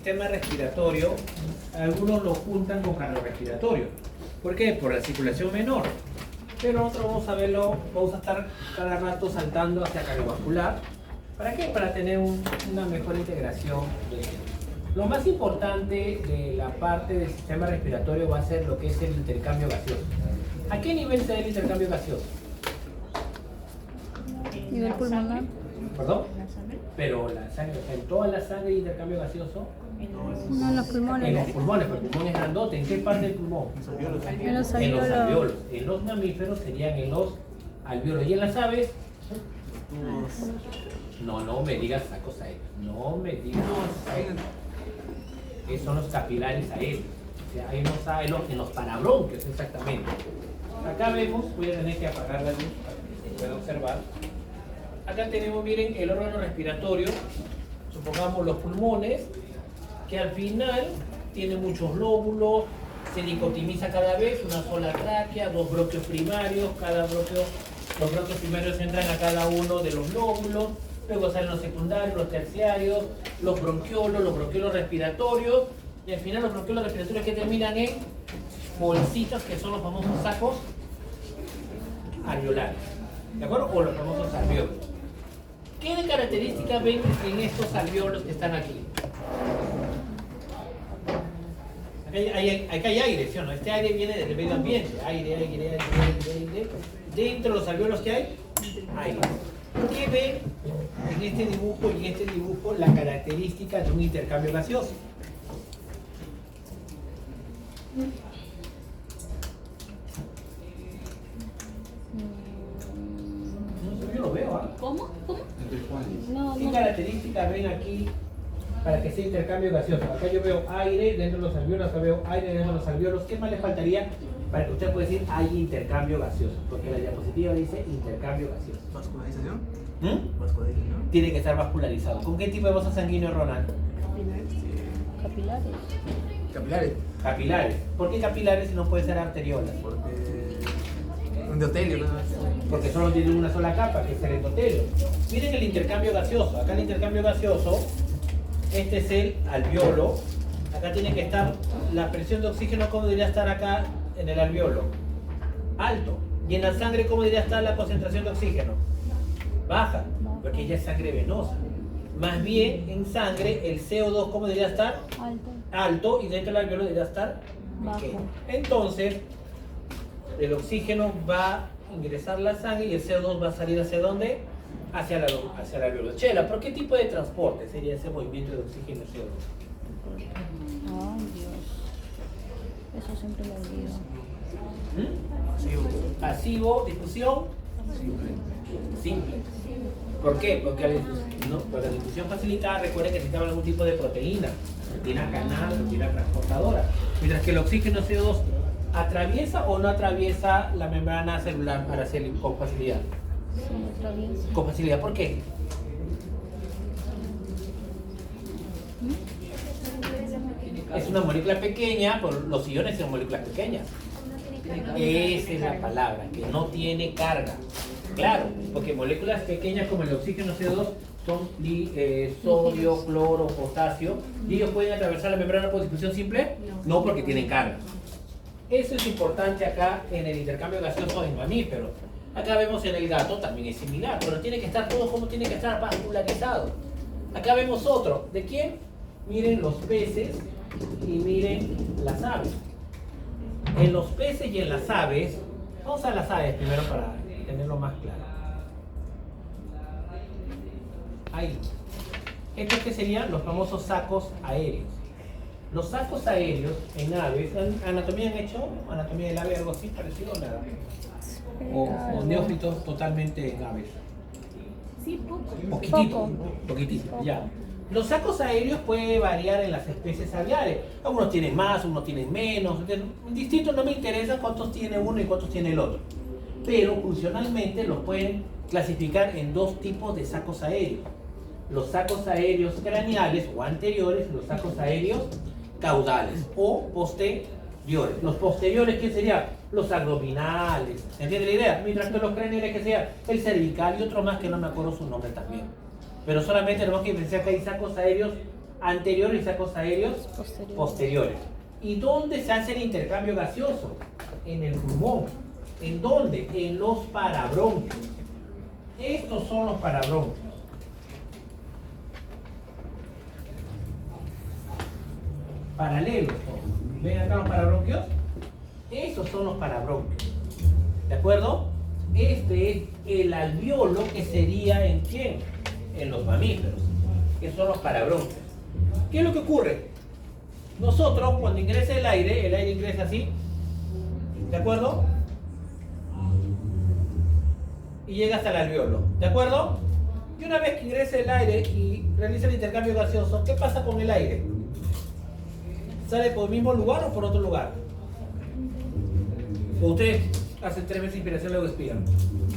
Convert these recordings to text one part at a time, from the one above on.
sistema respiratorio, algunos lo juntan con cardiorrespiratorio. ¿Por qué? Por la circulación menor. Pero nosotros vamos a verlo, vamos a estar cada rato saltando hacia cardiovascular. ¿Para qué? Para tener una mejor integración. Lo más importante de la parte del sistema respiratorio va a ser lo que es el intercambio gaseoso. ¿A qué nivel se da el intercambio gaseoso? Nivel pulmonar. ¿Perdón? Pero la sangre, o sea, en toda la sangre hay intercambio gaseoso. No, en los pulmones. En los pulmones, pero el pulmón es grandote. ¿En qué parte del pulmón? En los En los alvéolos. alvéolos. En los mamíferos serían en los alvéolos. ¿Y en las aves? No me digas sacos aéreos. No me digas aéreos. Esos son los capilares aéreos. O sea, hay unos aéreos en los parabronquios, exactamente. Acá vemos, voy a tener que apagar la luz para que se pueda observar. Acá tenemos, miren, el órgano respiratorio, supongamos los pulmones, que al final tiene muchos lóbulos, se nicotiniza cada vez, una sola tráquea, dos bronquios primarios, los bronquios primarios entran a cada uno de los lóbulos, luego salen los secundarios, los terciarios, los bronquiolos respiratorios, y al final los bronquiolos respiratorios que terminan en bolsitas, que son los famosos sacos alveolares, ¿de acuerdo? O los famosos alvéolos. ¿Qué de características ven en estos alvéolos que están aquí? Acá hay aire, ¿sí o no? Este aire viene del medio ambiente. Aire. Dentro de los alvéolos que hay, aire. ¿Qué ven en este dibujo y en este dibujo la característica de un intercambio gaseoso? Yo lo veo, ¿ah? ¿Cómo? No, ¿Qué características ven aquí para que sea intercambio gaseoso? Acá yo veo aire dentro de los alvéolos, acá veo aire dentro de los alvéolos. ¿Qué más le faltaría para que usted pueda decir hay intercambio gaseoso? Porque la diapositiva dice intercambio gaseoso. ¿Vascularización? ¿Mm? Tiene que estar vascularizado. ¿Con qué tipo de vaso sanguíneo, Ronald? Capilares. Capilares. Capilares. ¿Por qué capilares si no puede ser arteriolas? Porque endotelio, ¿no? Porque solo tiene una sola capa, que es el endotelio. Miren el intercambio gaseoso. Acá el intercambio gaseoso, este es el alvéolo. Acá tiene que estar la presión de oxígeno, ¿cómo debería estar acá en el alvéolo? Alto. Y en la sangre, ¿cómo debería estar la concentración de oxígeno? Baja, porque ella es sangre venosa. Más bien, en sangre, el CO2, ¿cómo debería estar? Alto. Alto, y dentro del alvéolo debería estar Bajo. pequeño. Entonces, el oxígeno va a ingresar la sangre y el CO2 va a salir ¿hacia dónde? Hacia la alvéolo. Chela, ¿por qué tipo de transporte sería ese movimiento de oxígeno y CO2? Ay, Dios. Eso siempre lo olvido. Pasivo, difusión simple. ¿Por qué? Porque por la difusión facilitada, recuerden que necesitaba algún tipo de proteína canal, proteína transportadora. Mientras que el oxígeno CO2 atraviesa o no atraviesa la membrana celular para hacer con facilidad. Sí, atraviesa. Con facilidad, ¿por qué? Es una molécula pequeña, por los iones son moléculas pequeñas. Esa es la palabra, que no tiene carga. Claro, porque moléculas pequeñas como el oxígeno CO2 son sodio, cloro, potasio, y ellos pueden atravesar la membrana por difusión simple, no porque tienen carga. Eso es importante acá en el intercambio gaseoso en mamíferos. Acá vemos en el gato, también es similar, pero tiene que estar todo como tiene que estar vascularizado. Acá vemos otro, ¿de quién? Miren los peces y miren las aves. En los peces y en las aves, vamos a las aves primero para tenerlo más claro. Ahí. Estos que serían los famosos sacos aéreos. Los sacos aéreos en aves, ¿anatomía han hecho? ¿Anatomía del ave algo así parecido o nada? O neófitos totalmente en aves. Sí, poco. Poquitito, ya. Los sacos aéreos pueden variar en las especies aviares. Algunos tienen más, unos tienen menos. Distintos, no me interesa cuántos tiene uno y cuántos tiene el otro. Pero funcionalmente los pueden clasificar en dos tipos de sacos aéreos. Los sacos aéreos craneales o anteriores, los sacos aéreos caudales o posteriores. Los posteriores, ¿qué serían? Los abdominales. ¿Se entiende la idea? Mientras que los craneales, que sean el cervical y otro más que no me acuerdo su nombre también. Pero solamente tenemos que pensar que hay sacos aéreos anteriores y sacos aéreos Posterior. posteriores. ¿Y dónde se hace el intercambio gaseoso? En el pulmón. ¿En dónde? En los parabronquios. Estos son los parabronquios. Paralelos todos. ¿Ven acá los parabronquios? Esos son los parabronquios. ¿De acuerdo? Este es el alveolo que sería ¿en quién? En los mamíferos, que son los parabronquios. ¿Qué es lo que ocurre? Nosotros, cuando ingresa el aire ingresa así, ¿de acuerdo? Y llega hasta el alveolo, ¿de acuerdo? Y una vez que ingresa el aire y realiza el intercambio gaseoso, ¿qué pasa con el aire? ¿Sale por el mismo lugar o por otro lugar? ¿O ustedes hacen 3 veces inspiración y luego expiran?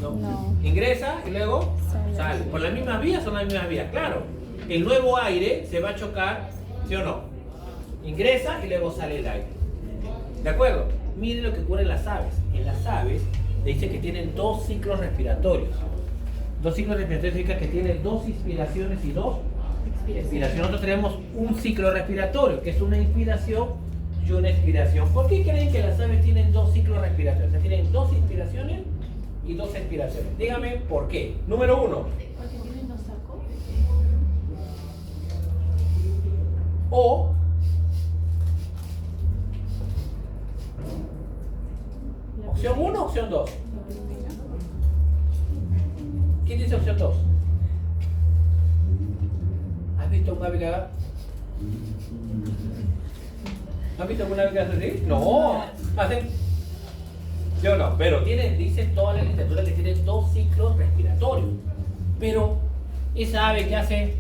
No. Ingresa y luego Sale. sale. ¿Por las mismas vías? Son las mismas vías, claro. El nuevo aire se va a chocar, ¿sí o no? Ingresa y luego sale el aire. ¿De acuerdo? Miren lo que ocurre en las aves. En las aves dice que tienen 2 ciclos respiratorios. 2 ciclos respiratorios significa que tienen 2 inspiraciones y 2 expiraciones. Nosotros tenemos un ciclo respiratorio, que es una inspiración y una expiración. ¿Por qué creen que las aves tienen 2 ciclos respiratorios? O sea, tienen 2 inspiraciones y 2 expiraciones. Dígame por qué. Número 1. Porque tienen 2 sacos. O opción 1 o opción 2. ¿Quién dice opción 2? ¿Has visto un ave que haga? ¿Has visto alguna ave que hace así? No. Hacen. ¿Sí o no? Pero dice toda la literatura que tiene 2 ciclos respiratorios. Pero esa ave que hace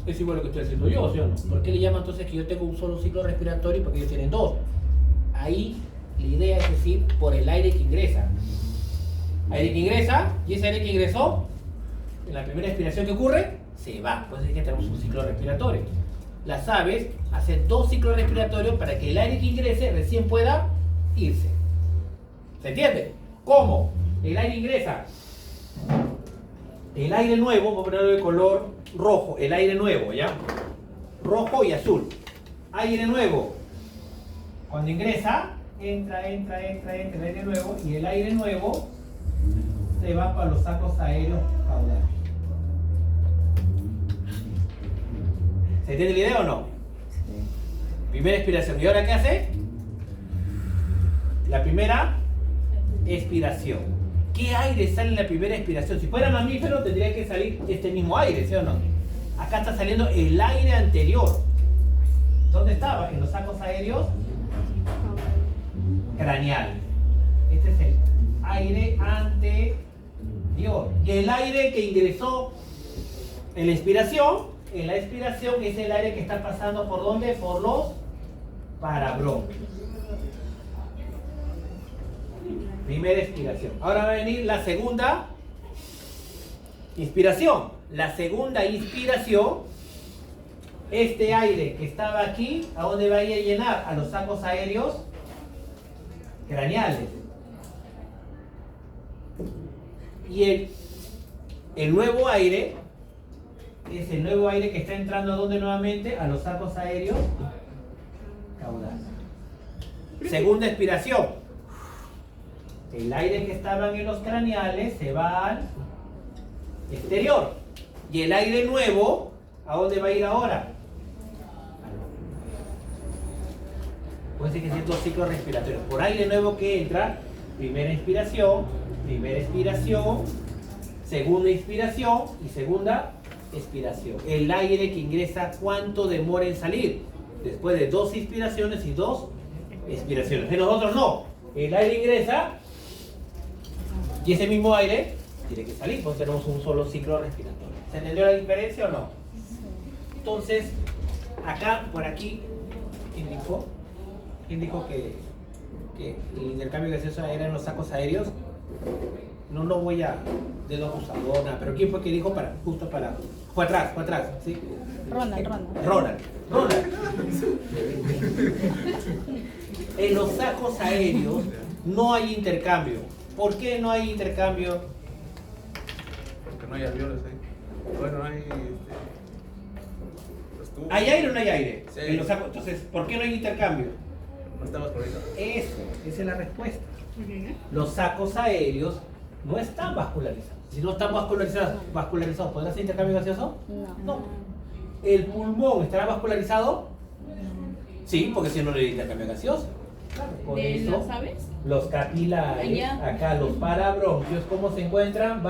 es igual a lo que estoy haciendo yo, ¿sí o no? ¿Por qué le llaman entonces que yo tengo un solo ciclo respiratorio y porque ellos tienen 2? Ahí la idea es decir, por el aire que ingresa. Aire que ingresa, y ese aire que ingresó, en la primera expiración que ocurre, se va. Pues es que tenemos un ciclo respiratorio. Las aves hacen 2 ciclos respiratorios para que el aire que ingrese recién pueda irse. ¿Se entiende? ¿Cómo? El aire ingresa. El aire nuevo, vamos a ponerlo de color rojo, el aire nuevo, ¿ya? Rojo y azul. Aire nuevo. Cuando ingresa, entra el aire nuevo y el aire nuevo se va para los sacos aéreos caudales. ¿Se entiende la idea o no? Sí. Primera expiración. ¿Y ahora qué hace? La primera expiración. ¿Qué aire sale en la primera expiración? Si fuera mamífero tendría que salir este mismo aire, ¿sí o no? Acá está saliendo el aire anterior. ¿Dónde estaba? En los sacos aéreos craneales. Este es el aire anterior. Y el aire que ingresó en la expiración es el aire que está pasando ¿por dónde? Por los parabronquios. Primera expiración. Ahora va a venir la segunda inspiración. La segunda inspiración, este aire que estaba aquí, ¿a dónde va a ir a llenar? A los sacos aéreos craneales. Y el nuevo aire es el nuevo aire que está entrando ¿a dónde nuevamente? A los sacos aéreos caudales. Segunda expiración. El aire que estaban en los craneales se va al exterior. Y el aire nuevo, ¿a dónde va a ir ahora? Puede ser que sean 2 ciclos respiratorios. Por aire nuevo que entra, primera expiración, segunda inspiración y segunda expiración. El aire que ingresa, ¿cuánto demora en salir? Después de 2 inspiraciones y 2 expiraciones. En nosotros no. El aire ingresa y ese mismo aire tiene que salir, porque tenemos un solo ciclo respiratorio. ¿Se entendió la diferencia o no? Entonces, acá, por aquí, ¿quién dijo que el intercambio gaseoso era en los sacos aéreos? No lo voy a de dos usadores, pero ¿quién fue que dijo justo para? Fue atrás, ¿sí? Ronald. En los sacos aéreos no hay intercambio. ¿Por qué no hay intercambio? Porque no hay alveolos ahí. Bueno, hay ¿Hay aire o no hay aire? Sí. En los sacos. Entonces, ¿por qué no hay intercambio? No estamos por eso. Eso, esa es la respuesta. Los sacos aéreos no están vascularizados. Si no están vascularizados, ¿podrá ser intercambio gaseoso? No. No. ¿El pulmón estará vascularizado? Sí, porque si no le intercambio gaseoso. Claro, por ¿De eso, las aves? los capilares, Allá. acá los parabronquios, ¿cómo se encuentran?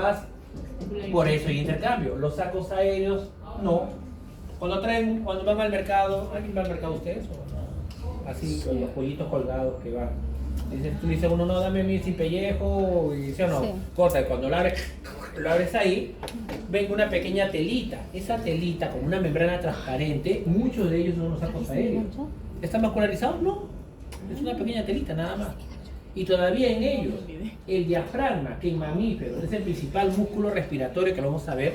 Por eso hay intercambio. Los sacos aéreos, no. Cuando van al mercado, ¿alguien va al mercado ustedes? ¿O no? Así, con los pollitos colgados que van. Tú dices uno, no, dame mi sin pellejo, y dice, no, Sí. corta, y cuando lo abres ahí, ven una pequeña telita. Esa telita con una membrana transparente, muchos de ellos son los sacos aéreos. ¿Están vascularizados? No. Es una pequeña telita, nada más. Y todavía en ellos, el diafragma, que en mamíferos es el principal músculo respiratorio, que lo vamos a ver,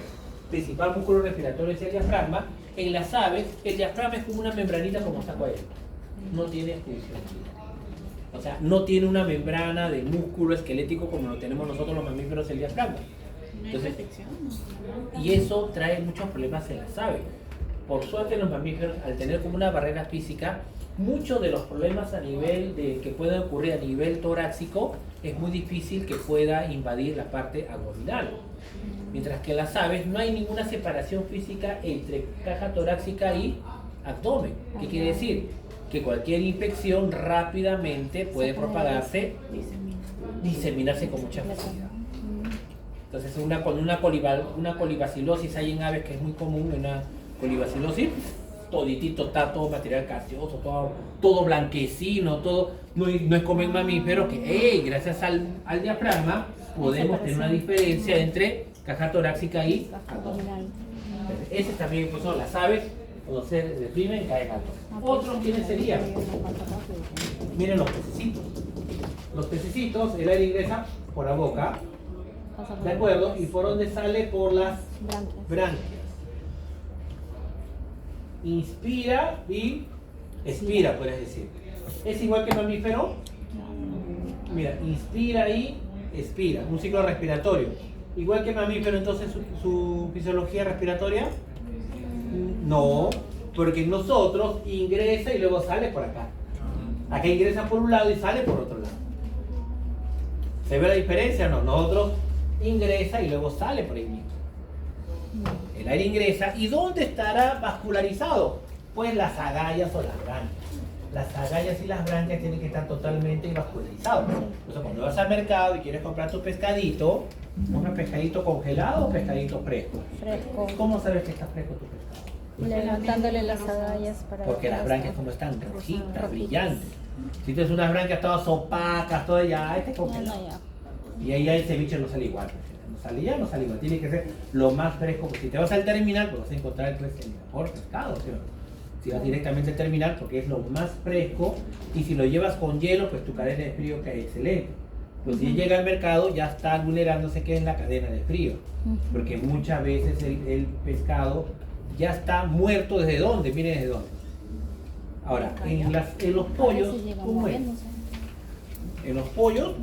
principal músculo respiratorio es el diafragma. En las aves, el diafragma es como una membranita como saco aéreo. No tiene función. O sea, no tiene una membrana de músculo esquelético como lo tenemos nosotros los mamíferos, el diafragma. Entonces, y eso trae muchos problemas en las aves. Por suerte los mamíferos, al tener como una barrera física, muchos de los problemas a nivel que pueden ocurrir a nivel torácico es muy difícil que pueda invadir la parte abdominal. Mientras que en las aves no hay ninguna separación física entre caja torácica y abdomen. ¿Qué quiere decir? Que cualquier infección rápidamente puede propagarse, diseminarse con mucha facilidad. Entonces con una colibacilosis hay en aves que es muy común, una colibacilosis, toditito está todo material gaseoso, todo blanquecino, todo, no es como en mamíferos que gracias al diafragma podemos tener una diferencia entre caja torácica y abdomen. Ese también, pues son las aves, cuando se deprimen caen altos. Otros, ¿quiénes serían? Miren los pececitos. Los pececitos, el aire ingresa por la boca, ¿de acuerdo? ¿Y por dónde sale? Por las branquias. Inspira y expira, puedes decir. ¿Es igual que el mamífero? Mira, inspira y expira, un ciclo respiratorio. Igual que el mamífero, entonces su fisiología respiratoria, no, porque nosotros ingresa y luego sale por acá. Acá ingresa por un lado y sale por otro lado. ¿Se ve la diferencia? No, nosotros ingresa y luego sale por ahí mismo. El aire ingresa. ¿Y dónde estará vascularizado? Pues las agallas o las branquias. Las agallas y las branquias tienen que estar totalmente vascularizados. Entonces, cuando vas al mercado y quieres comprar tu pescadito, ¿compras pescadito congelado o pescadito fresco? Fresco. ¿Cómo sabes que está fresco tu pescado? Levantándole las agallas para Porque las branquias como están rojitas, brillantes. Si tienes unas branquias todas opacas, todas ya, este congelado. Y ahí el ceviche no sale igual. No sale igual. Tiene que ser lo más fresco. Porque si te vas al terminal, pues vas a encontrar el mejor pescado, ¿sí? Si vas directamente al terminal, porque es lo más fresco. Y si lo llevas con hielo, pues tu cadena de frío cae excelente. Pues si llega al mercado, ya está vulnerándose que es la cadena de frío. Porque muchas veces el pescado ya está muerto. ¿Desde dónde? Miren desde dónde. Ahora, en los pollos, ¿cómo es? En los pollos,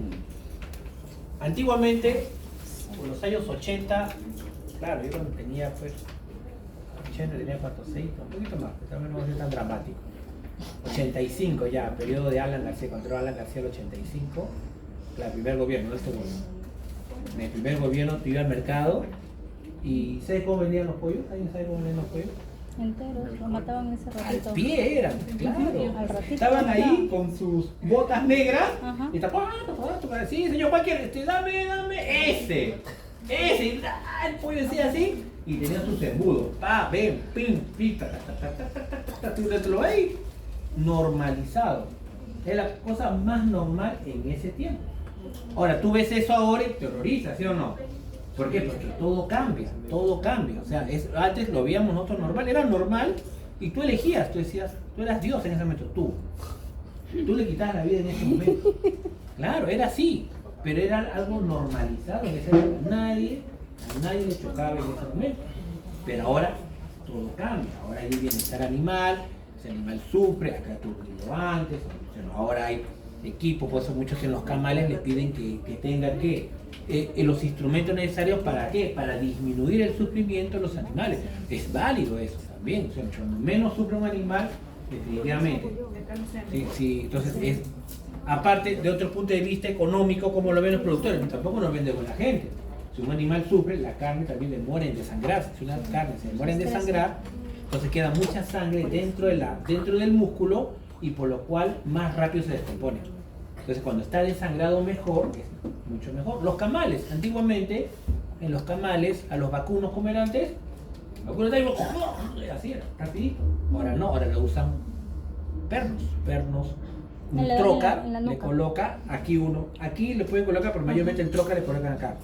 antiguamente, en los años 80, claro, yo cuando tenía pues 80, tenía 4, 6, un poquito más, pero también no va a ser tan dramático. 85 ya, periodo de Alan García, cuando entró Alan García el 85, el primer gobierno, no este gobierno. En el primer gobierno te iba al mercado y ¿sabes cómo vendían los pollos? ¿Alguien sabe cómo vendían los pollos? Enteros, lo mataban ese ratito. Al pie eran, claro. Al ratito. Estaban ahí con sus botas negras. Ajá. Y estaban, sí, señor, cualquier, dame, ese. Y el pollo decía así. Y tenía sus embudos. Ven, pim, pita, te lo veis normalizado. Es la cosa más normal en ese tiempo. Ahora, tú ves eso ahora y te horroriza, ¿sí o no? ¿Por qué? Porque todo cambia. O sea, antes lo veíamos nosotros normal, era normal y tú elegías, tú decías, tú eras Dios en ese momento, tú le quitabas la vida en ese momento. Claro, era así, pero era algo normalizado en ese momento. A nadie le chocaba en ese momento. Pero ahora todo cambia, ahora hay bienestar animal, ese animal sufre, acá tuvo antes, ahora hay equipos, por eso muchos en los camales les piden que tengan los instrumentos necesarios para qué, para disminuir el sufrimiento de los animales. Es válido eso, también. O sea, cuando menos sufre un animal, definitivamente. Sí, sí, entonces es, aparte de otro punto de vista económico, como lo ven los productores, tampoco lo vende con la gente. Si un animal sufre, la carne también demora en desangrarse. Si una carne se demora en desangrar, entonces queda mucha sangre dentro del músculo y por lo cual más rápido se descompone. Entonces cuando está desangrado mejor, es mucho mejor. Los camales, antiguamente en los camales a los vacunos como eran antes, vacunos así era, rapidito. Ahora no, ahora lo usan pernos. Un En la trocar nuca. le coloca aquí uno, aquí le pueden colocar, pero mayormente el trocar le colocan acá.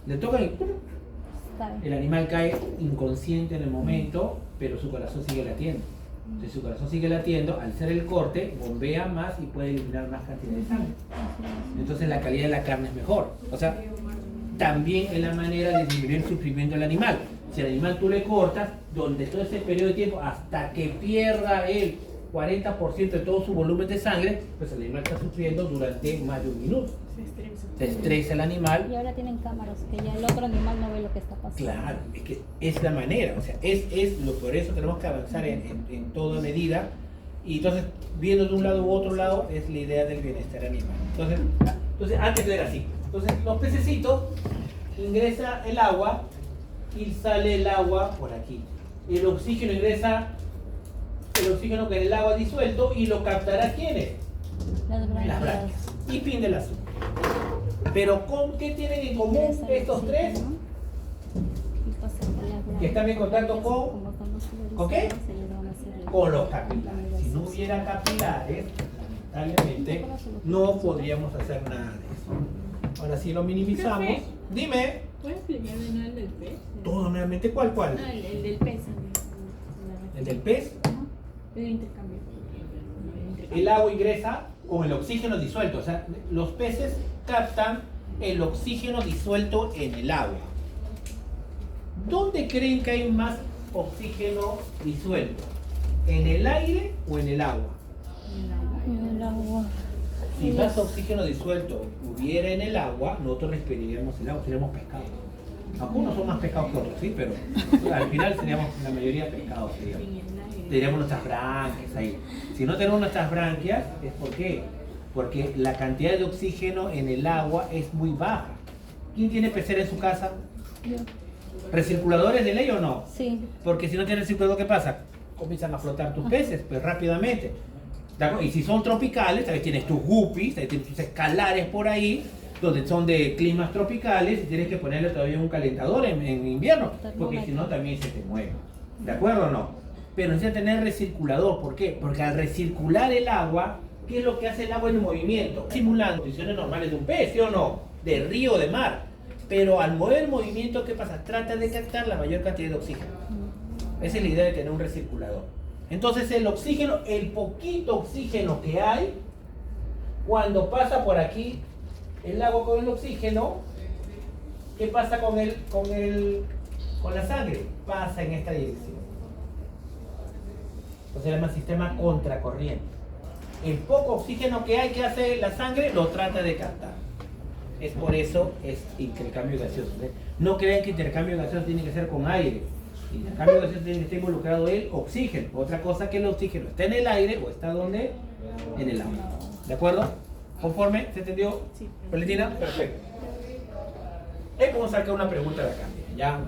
Le tocan y Está bien. el animal cae inconsciente en el momento, pero su corazón sigue latiendo. Entonces su corazón sigue latiendo, al ser el corte, bombea más y puede eliminar más cantidad de sangre. Entonces la calidad de la carne es mejor. O sea, también es la manera de disminuir el sufrimiento del animal. Si al animal tú le cortas, durante todo ese periodo de tiempo, hasta que pierda el 40% de todo su volumen de sangre, pues el animal está sufriendo durante más de un minuto. Se estresa el animal. Y ahora tienen cámaras, que ya el otro animal no ve lo que está pasando. Claro, es que es la manera, o sea, por eso tenemos que avanzar en toda medida. Y entonces, viendo de un lado u otro lado, es la idea del bienestar animal. Entonces antes era así. Entonces, los pececitos, ingresa el agua y sale el agua por aquí. El oxígeno ingresa, el oxígeno que en el agua disuelto y lo captará ¿quiénes? Las branquias. Las branquias. Y fin del asunto. Pero ¿con qué tienen en común estos tres? Y pasa por las branquias. Que están en contacto con... Como cuando se ¿Con qué? se le van a hacer Con los capilares. Si no hubiera capilares, lamentablemente no podríamos hacer nada de eso. Ahora si lo minimizamos, Profe. dime, ¿Puedes explicar de nuevo el del pez? todo nuevamente, ¿cuál? Ah, el del pez. El del pez, El intercambio. el agua ingresa con el oxígeno disuelto, o sea, los peces captan el oxígeno disuelto en el agua. ¿Dónde creen que hay más oxígeno disuelto? ¿En el aire o en el agua? En el agua. Si más oxígeno disuelto hubiera en el agua, nosotros respiraríamos el agua, seríamos pescados. Algunos son más pescados que otros, sí, pero al final seríamos la mayoría pescados, seríamos. Tendríamos nuestras branquias ahí. Si no tenemos nuestras branquias, ¿es por qué? Porque la cantidad de oxígeno en el agua es muy baja. ¿Quién tiene pecera en su casa? Yo. ¿Recirculadores de ley o no? Sí. Porque si no tienes recirculador, ¿qué pasa? Comienzan a flotar tus peces, pues rápidamente. ¿De acuerdo? Y si son tropicales, tal vez tienes tus guppies, tal vez tienes tus escalares por ahí, donde son de climas tropicales y tienes que ponerle todavía un calentador en invierno, porque si no también se te mueve. ¿De acuerdo o no? Pero necesita tener recirculador. ¿Por qué? Porque al recircular el agua, ¿qué es lo que hace el agua en movimiento? Simulando condiciones normales de un pez, ¿sí o no? De río, de mar. Pero al mover el movimiento, ¿qué pasa? Trata de captar la mayor cantidad de oxígeno. Esa es la idea de tener un recirculador. Entonces el oxígeno, el poquito oxígeno que hay, cuando pasa por aquí el agua con el oxígeno, ¿qué pasa con la sangre? Pasa en esta dirección. Entonces se llama sistema contracorriente. El poco oxígeno que hay que hace la sangre lo trata de captar. Es por eso es intercambio gaseoso. No crean que intercambio gaseoso tiene que ser con aire. Intercambio gaseoso tiene que estar involucrado el oxígeno. Otra cosa que el oxígeno está en el aire o está donde? En el agua. ¿De acuerdo? ¿Conforme? ¿Se entendió? Sí. ¿Valentina? Perfecto. Vamos a sacar una pregunta de acá. Ya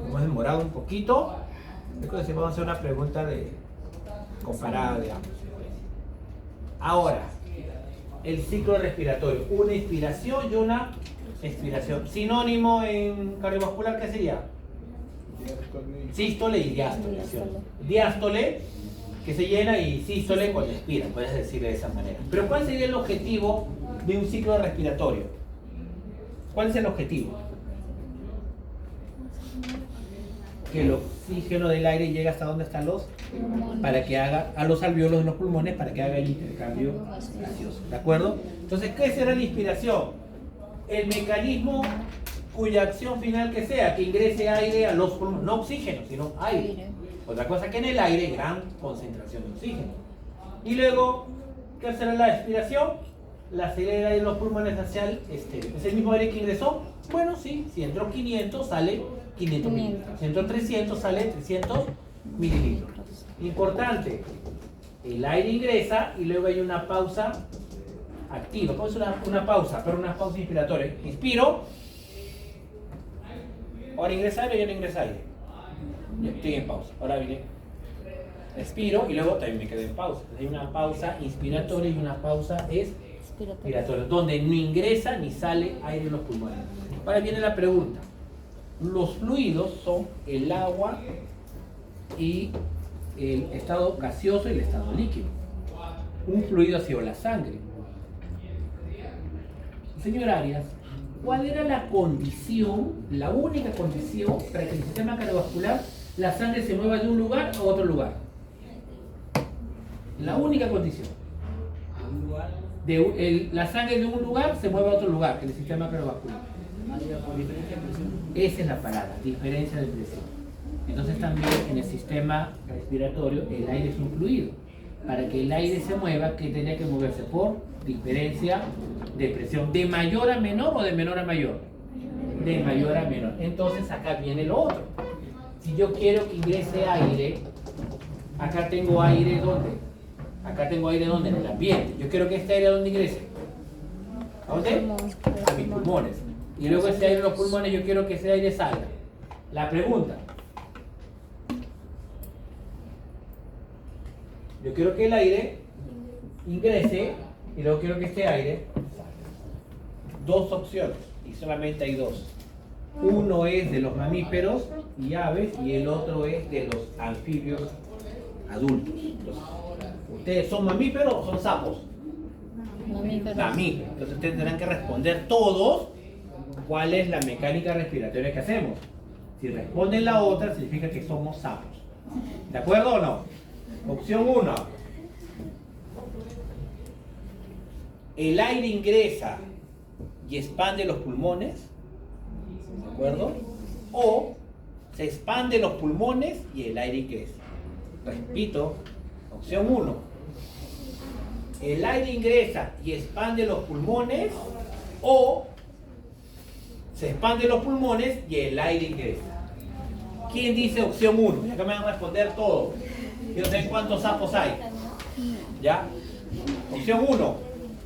hemos demorado un poquito. Entonces vamos a hacer una pregunta de comparada de ambos. Ahora, el ciclo respiratorio. Una inspiración y una expiración. Sinónimo en cardiovascular, ¿qué sería? Sístole y diástole. Diástole, que se llena, y sístole cuando expira, puedes decirle de esa manera. Pero ¿cuál sería el objetivo de un ciclo respiratorio? ¿Cuál es el objetivo? Que el oxígeno del aire llegue hasta donde están los, para que haga a los alvéolos de los pulmones, para que haga el intercambio gaseoso. ¿De acuerdo? Entonces, ¿qué será la inspiración? El mecanismo cuya acción final que sea, que ingrese aire a los pulmones, no oxígeno, sino aire. Otra cosa que en el aire, gran concentración de oxígeno. Y luego, ¿qué será la expiración? La salida del aire de los pulmones hacia el exterior. ¿Es el mismo aire que ingresó? Bueno, sí. Si entró 500, sale 500 miligramos. Si entró 300, sale 300 mililitros. Importante, el aire ingresa y luego hay una pausa activa. ¿Cómo es una pausa? Pero una pausa inspiratoria. Inspiro. Ahora ingresa aire y ya no ingresa aire. Ya estoy en pausa. Ahora viene. Expiro y luego también me quedo en pausa. Entonces hay una pausa inspiratoria y una pausa expiratoria, donde no ingresa ni sale aire en los pulmones. Ahora viene la pregunta. Los fluidos son el agua y el estado gaseoso y el estado líquido. Un fluido ha sido la sangre. Señor Arias, ¿cuál era la condición, la única condición para que el sistema cardiovascular, la sangre se mueva de un lugar a otro lugar? La única condición. La sangre de un lugar se mueve a otro lugar, en el sistema cardiovascular. Esa es la palabra, diferencia de presión. Entonces también en el sistema respiratorio el aire es un fluido. Para que el aire se mueva, ¿qué tenía que moverse? Por diferencia de presión. ¿De mayor a menor o de menor a mayor? De mayor a menor. Entonces acá viene lo otro. Si yo quiero que ingrese aire, acá tengo aire ¿dónde? Acá tengo aire ¿dónde? En el ambiente. Yo quiero que este aire ¿dónde ingrese? ¿A dónde? A mis pulmones. Y luego ese aire en los pulmones yo quiero que ese aire salga. La pregunta. Yo quiero que el aire ingrese y luego quiero que este aire salga. Dos opciones y solamente hay dos. Uno es de los mamíferos y aves y el otro es de los anfibios adultos. ¿Ustedes son mamíferos o son sapos? Mamíferos. Mamíferos. Entonces ustedes tendrán que responder todos cuál es la mecánica respiratoria que hacemos. Si responden la otra, significa que somos sapos. ¿De acuerdo o no? Opción 1. El aire ingresa y expande los pulmones. ¿De acuerdo? O se expande los pulmones y el aire ingresa. Repito, opción 1. El aire ingresa y expande los pulmones o se expande los pulmones y el aire ingresa. ¿Quién dice opción 1? Y acá me van a responder todos. Quiero saber cuántos sapos hay. ¿Ya? Opción 1.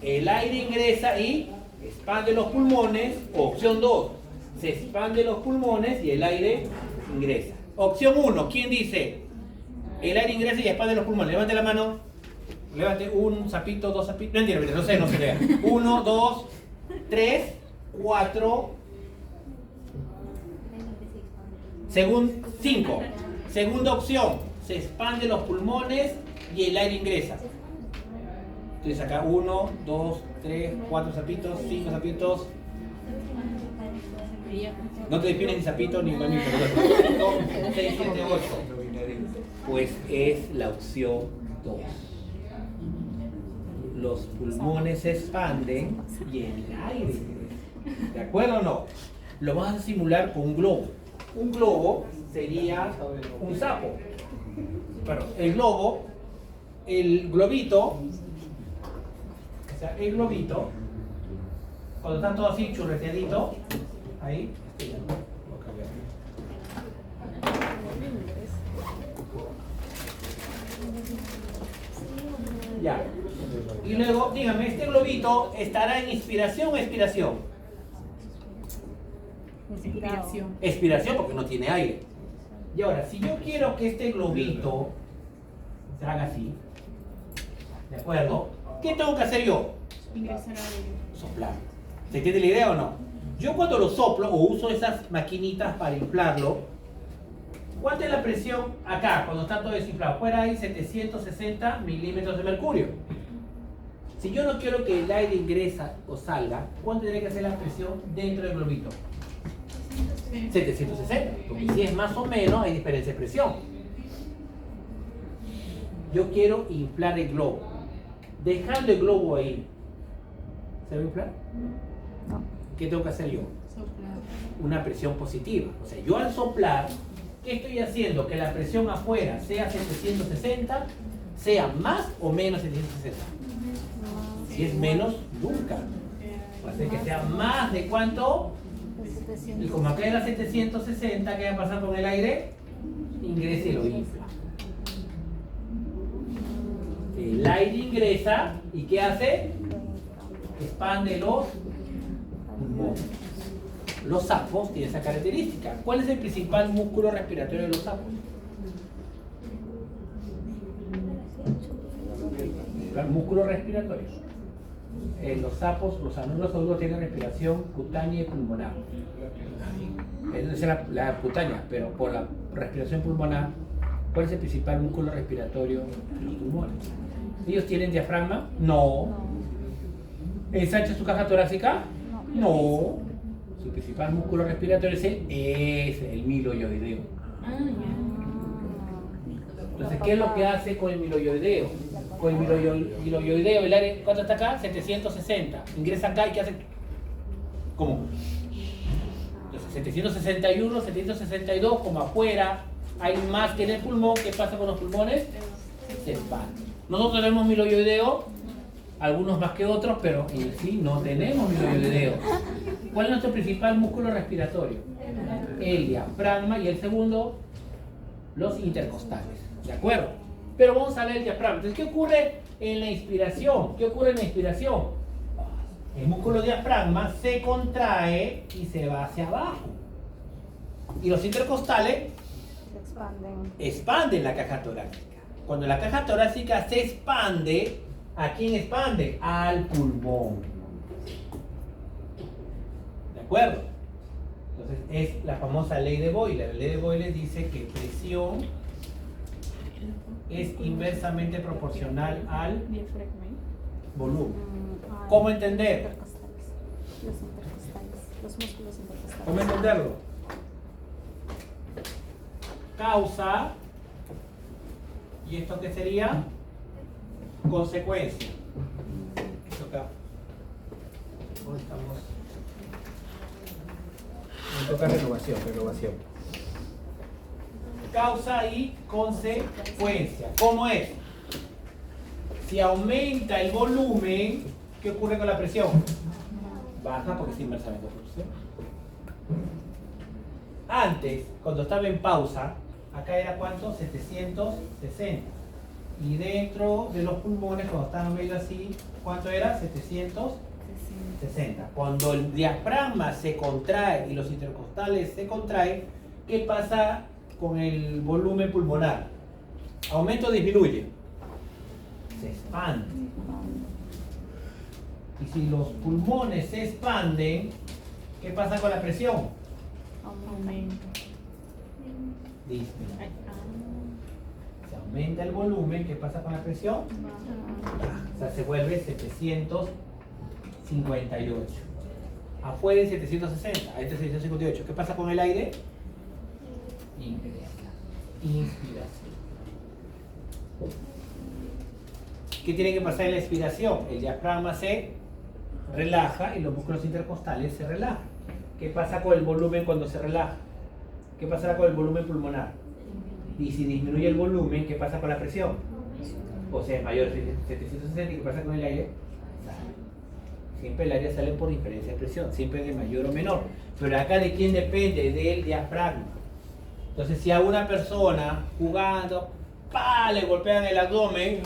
El aire ingresa y expande los pulmones. O opción 2. Se expande los pulmones y el aire ingresa. Opción 1. ¿Quién dice? El aire ingresa y expande los pulmones. Levante la mano. Levante un sapito, dos sapitos. No entiendo, no sé, no se vea. 1, 2, 3, 4. 5. Segunda opción. Se expande los pulmones y el aire ingresa. Entonces acá 1, 2, 3, 4 sapitos, 5 sapitos. No te defines ni sapito ni mamífero. 5, 6, 7, 8. Pues es la opción 2. Los pulmones se expanden y el aire ingresa. ¿De acuerdo o no? Lo vamos a simular con un globo. Un globo sería un sapo. Bueno, el globo, el globito, o sea, el globito, cuando están todos así churreteaditos, ahí, ya. Y luego, dígame, ¿este globito estará en inspiración o expiración? Inspiración. Expiración porque no tiene aire. Y ahora, si yo quiero que este globito se haga así, ¿de acuerdo? ¿Qué tengo que hacer yo? Ingresar aire. Soplar. ¿Se entiende la idea o no? Yo cuando lo soplo o uso esas maquinitas para inflarlo, ¿cuánta es la presión acá cuando está todo desinflado? Fuera hay 760 milímetros de mercurio. Si yo no quiero que el aire ingresa o salga, ¿cuánto tendría que ser la presión dentro del globito? 760, porque si es más o menos hay diferencia de presión. Yo quiero inflar el globo. Dejando el globo ahí, ¿se va a inflar? No. ¿Qué tengo que hacer yo? Soplar. Una presión positiva. O sea, yo al soplar, ¿qué estoy haciendo? Que la presión afuera sea 760, sea más o menos 760. Si es menos, nunca. Va a ser que sea más de cuánto. Y como acá era 760, ¿qué va a pasar con el aire? ingresa y lo infla. El aire ingresa y ¿qué hace? Expande los pulmones. Los sapos tienen esa característica. ¿Cuál es el principal músculo respiratorio de los sapos? Músculos respiratorios. Los sapos, los anuros agudos tienen respiración cutánea y pulmonar. Esa es la cutánea, pero por la respiración pulmonar, ¿cuál es el principal músculo respiratorio de los pulmones? ¿Ellos tienen diafragma? No. ¿Ensancha su caja torácica? No. Su principal músculo respiratorio es el miloioideo. Entonces, ¿qué es lo que hace con el miloioideo? Con el miloioideo, el área, ¿cuánto está acá? 760. Ingresa acá y ¿qué hace? ¿Cómo? Entonces, 761, 762, como afuera hay más que en el pulmón. ¿Qué pasa con los pulmones? Se expanden. Nosotros tenemos miloioideo, algunos más que otros, pero en sí no tenemos miloioideo. ¿Cuál es nuestro principal músculo respiratorio? El diafragma, y el segundo, los intercostales. ¿De acuerdo? Pero vamos a ver el diafragma. Entonces, ¿qué ocurre en la inspiración? ¿Qué ocurre en la inspiración? El músculo diafragma se contrae y se va hacia abajo. Y los intercostales expanden la caja torácica. Cuando la caja torácica se expande, ¿a quién expande? Al pulmón. ¿De acuerdo? Entonces es la famosa ley de Boyle. La ley de Boyle dice que presión es inversamente proporcional al volumen. ¿Cómo entender? Los músculos intercostales. ¿Cómo entenderlo? Causa, ¿y esto qué sería? Consecuencia. Esto acá. Hoy estamos. Me toca renovación. Causa y consecuencia. ¿Cómo es? Si aumenta el volumen, ¿qué ocurre con la presión? Baja porque es inversamente proporcional. Antes, cuando estaba en pausa, acá era ¿cuánto? 760. Y dentro de los pulmones, cuando estaban medio así, ¿cuánto era? 760. Cuando el diafragma se contrae y los intercostales se contraen, ¿qué pasa con el volumen pulmonar? ¿Aumenta o disminuye? Se expande. Y si los pulmones se expanden, ¿qué pasa con la presión? Aumento. Disminuye. Se aumenta el volumen, ¿qué pasa con la presión? O sea, se vuelve 758. Afuera es 760, ahí está 758. ¿Qué pasa con el aire? Inspiración. ¿Qué tiene que pasar en la expiración? El diafragma se relaja y los músculos intercostales se relajan. ¿Qué pasa con el volumen cuando se relaja? ¿Qué pasará con el volumen pulmonar? Y si disminuye el volumen, ¿qué pasa con la presión? O sea, es mayor de 760. ¿Y qué pasa con el aire? Sale. Siempre el aire sale por diferencia de presión, siempre de mayor o menor. Pero acá, ¿de quién depende? Del diafragma. Entonces, si a una persona jugando, ¡pah!, le golpean el abdomen,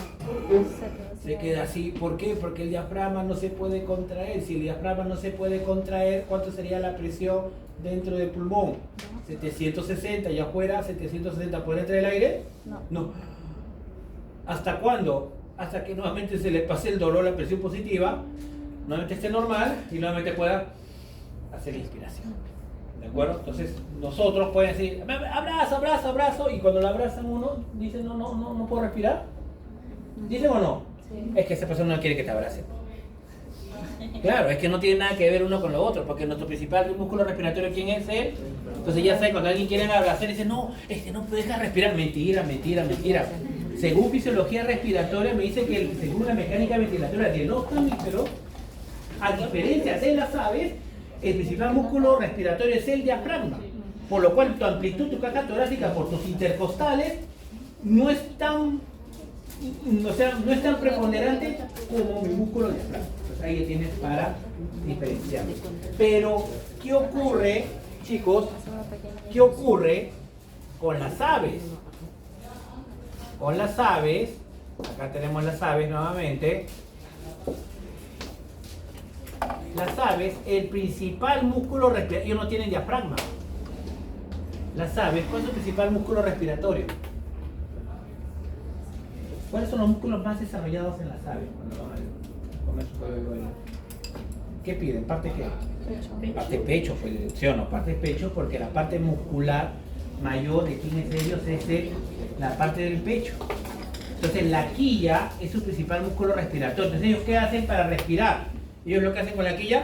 se queda así. ¿Por qué? Porque el diafragma no se puede contraer. Si el diafragma no se puede contraer, ¿cuánto sería la presión dentro del pulmón? 760 y afuera 760. ¿Puede entrar el aire? No. ¿Hasta cuándo? Hasta que nuevamente se le pase el dolor, la presión positiva, nuevamente esté normal y nuevamente pueda hacer la inspiración. ¿De acuerdo? Entonces, nosotros pueden decir, abrazo, y cuando lo abrazan uno, dicen, no puedo respirar. ¿Dicen o no? Sí. Es que esa persona no quiere que te abrace. Claro, es que no tiene nada que ver uno con lo otro, porque nuestro principal músculo respiratorio, ¿quién es él? Entonces ya sabe, cuando alguien quiere abrazar, dice, no, es que no deja respirar. Mentira. Según fisiología respiratoria, me dice que según la mecánica ventilatoria del mamífero, a diferencia de las aves, el principal músculo respiratorio es el diafragma, por lo cual tu amplitud, tu caja torácica por tus intercostales no es tan preponderante como mi músculo diafragma. Entonces ahí lo tienes para diferenciar. Pero, ¿qué ocurre, chicos? ¿Qué ocurre con las aves. Con las aves, acá tenemos las aves nuevamente. Las aves, el principal músculo respiratorio, ellos no tienen diafragma. Las aves, ¿cuál es su principal músculo respiratorio? ¿Cuáles son los músculos más desarrollados en las aves cuando van a comer su pollo? ¿Qué piden? ¿Parte qué? Pecho. Parte pecho, pues, ¿sí o no? Parte pecho, porque la parte muscular mayor de quienes ellos es la parte del pecho. Entonces la quilla es su principal músculo respiratorio. Entonces ellos ¿qué hacen para respirar? Ellos lo que hacen con la quilla.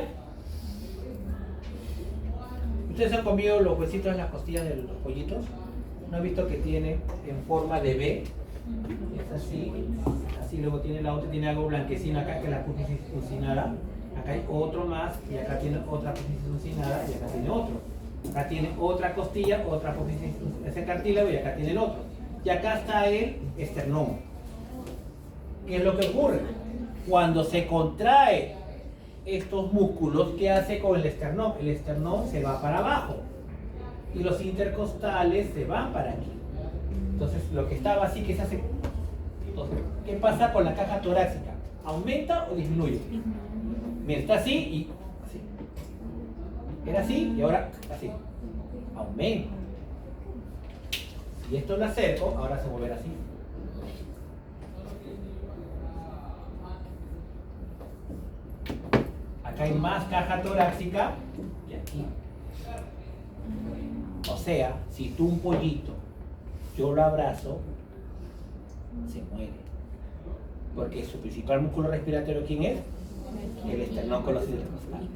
¿Ustedes han comido los huesitos en las costillas de los pollitos? ¿No han visto que tiene en forma de B? Es así, así luego tiene la otra, tiene algo blanquecino acá que es la apófisis uncinada. Acá hay otro más y acá tiene otra apófisis uncinada y acá tiene otro. Acá tiene otra costilla, otra apófisis, ese cartílago y acá tiene el otro. Y acá está el esternón. ¿Qué es lo que ocurre? Cuando se contrae estos músculos, ¿qué hace con el esternón? El esternón se va para abajo y los intercostales se van para aquí. Entonces, lo que estaba así, que se hace. Entonces, ¿qué pasa con la caja torácica? ¿Aumenta o disminuye? Mira, está así y así. Era así y ahora así. Aumenta. Si esto lo acerco, ahora se volverá así. Acá hay más caja torácica que aquí. O sea, si tú un pollito, yo lo abrazo, se muere. Porque su principal músculo respiratorio, ¿quién es? El esternón con los intercostales.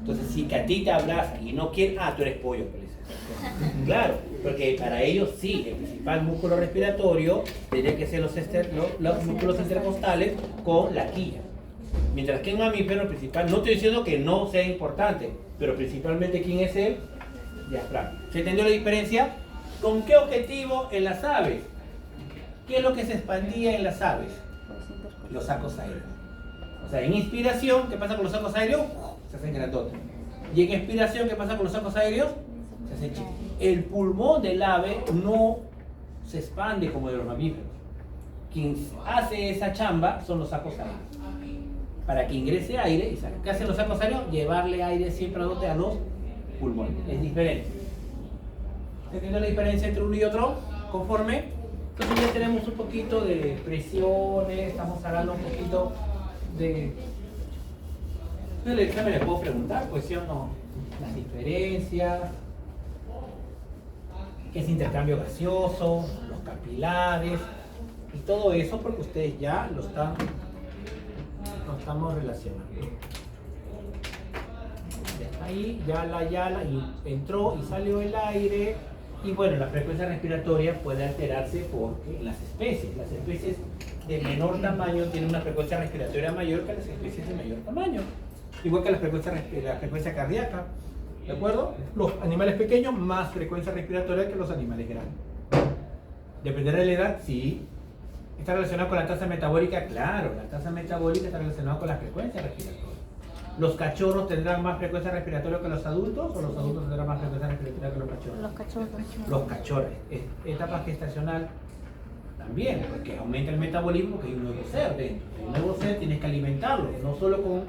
Entonces, si que a ti te abraza y no quiere, tú eres pollo. Claro, porque para ellos sí, el principal músculo respiratorio tendría que ser los músculos intercostales con la quilla. Mientras que en mamífero principal, no estoy diciendo que no sea importante, pero principalmente ¿quién es el diafragma? ¿Se entendió la diferencia? ¿Con qué objetivo en las aves? ¿Qué es lo que se expandía en las aves? Los sacos aéreos. O sea, en inspiración, ¿qué pasa con los sacos aéreos? Se hacen grandotes. Y en expiración, ¿qué pasa con los sacos aéreos? Se hacen chicos. El pulmón del ave no se expande como de los mamíferos. Quien hace esa chamba son los sacos aéreos. Para que ingrese aire y salga. ¿Qué hacen los sacos aéreos? Llevarle aire siempre a los pulmones. Es diferente. ¿Entienden la diferencia entre uno y otro? Conforme. Entonces ya tenemos un poquito de presiones, estamos hablando un poquito de... En el examen les puedo preguntar, pues sí o no, las diferencias, qué es intercambio gaseoso, los capilares, y todo eso porque ustedes ya lo estamos relacionando. Ahí ya y entró y salió el aire. Y bueno, la frecuencia respiratoria puede alterarse porque las especies de menor tamaño tienen una frecuencia respiratoria mayor que las especies de mayor tamaño. Igual que la frecuencia cardíaca, ¿de acuerdo? Los animales pequeños, más frecuencia respiratoria que los animales grandes. Dependerá de la edad, sí. ¿Está relacionado con la tasa metabólica? Claro, la tasa metabólica está relacionada con la frecuencia respiratoria. ¿Los cachorros tendrán más frecuencia respiratoria que los adultos o los adultos tendrán más frecuencia respiratoria que los cachorros? Los cachorros. Los cachorros. Etapa gestacional también, porque aumenta el metabolismo porque hay un nuevo ser dentro. El nuevo ser tienes que alimentarlo, no solo con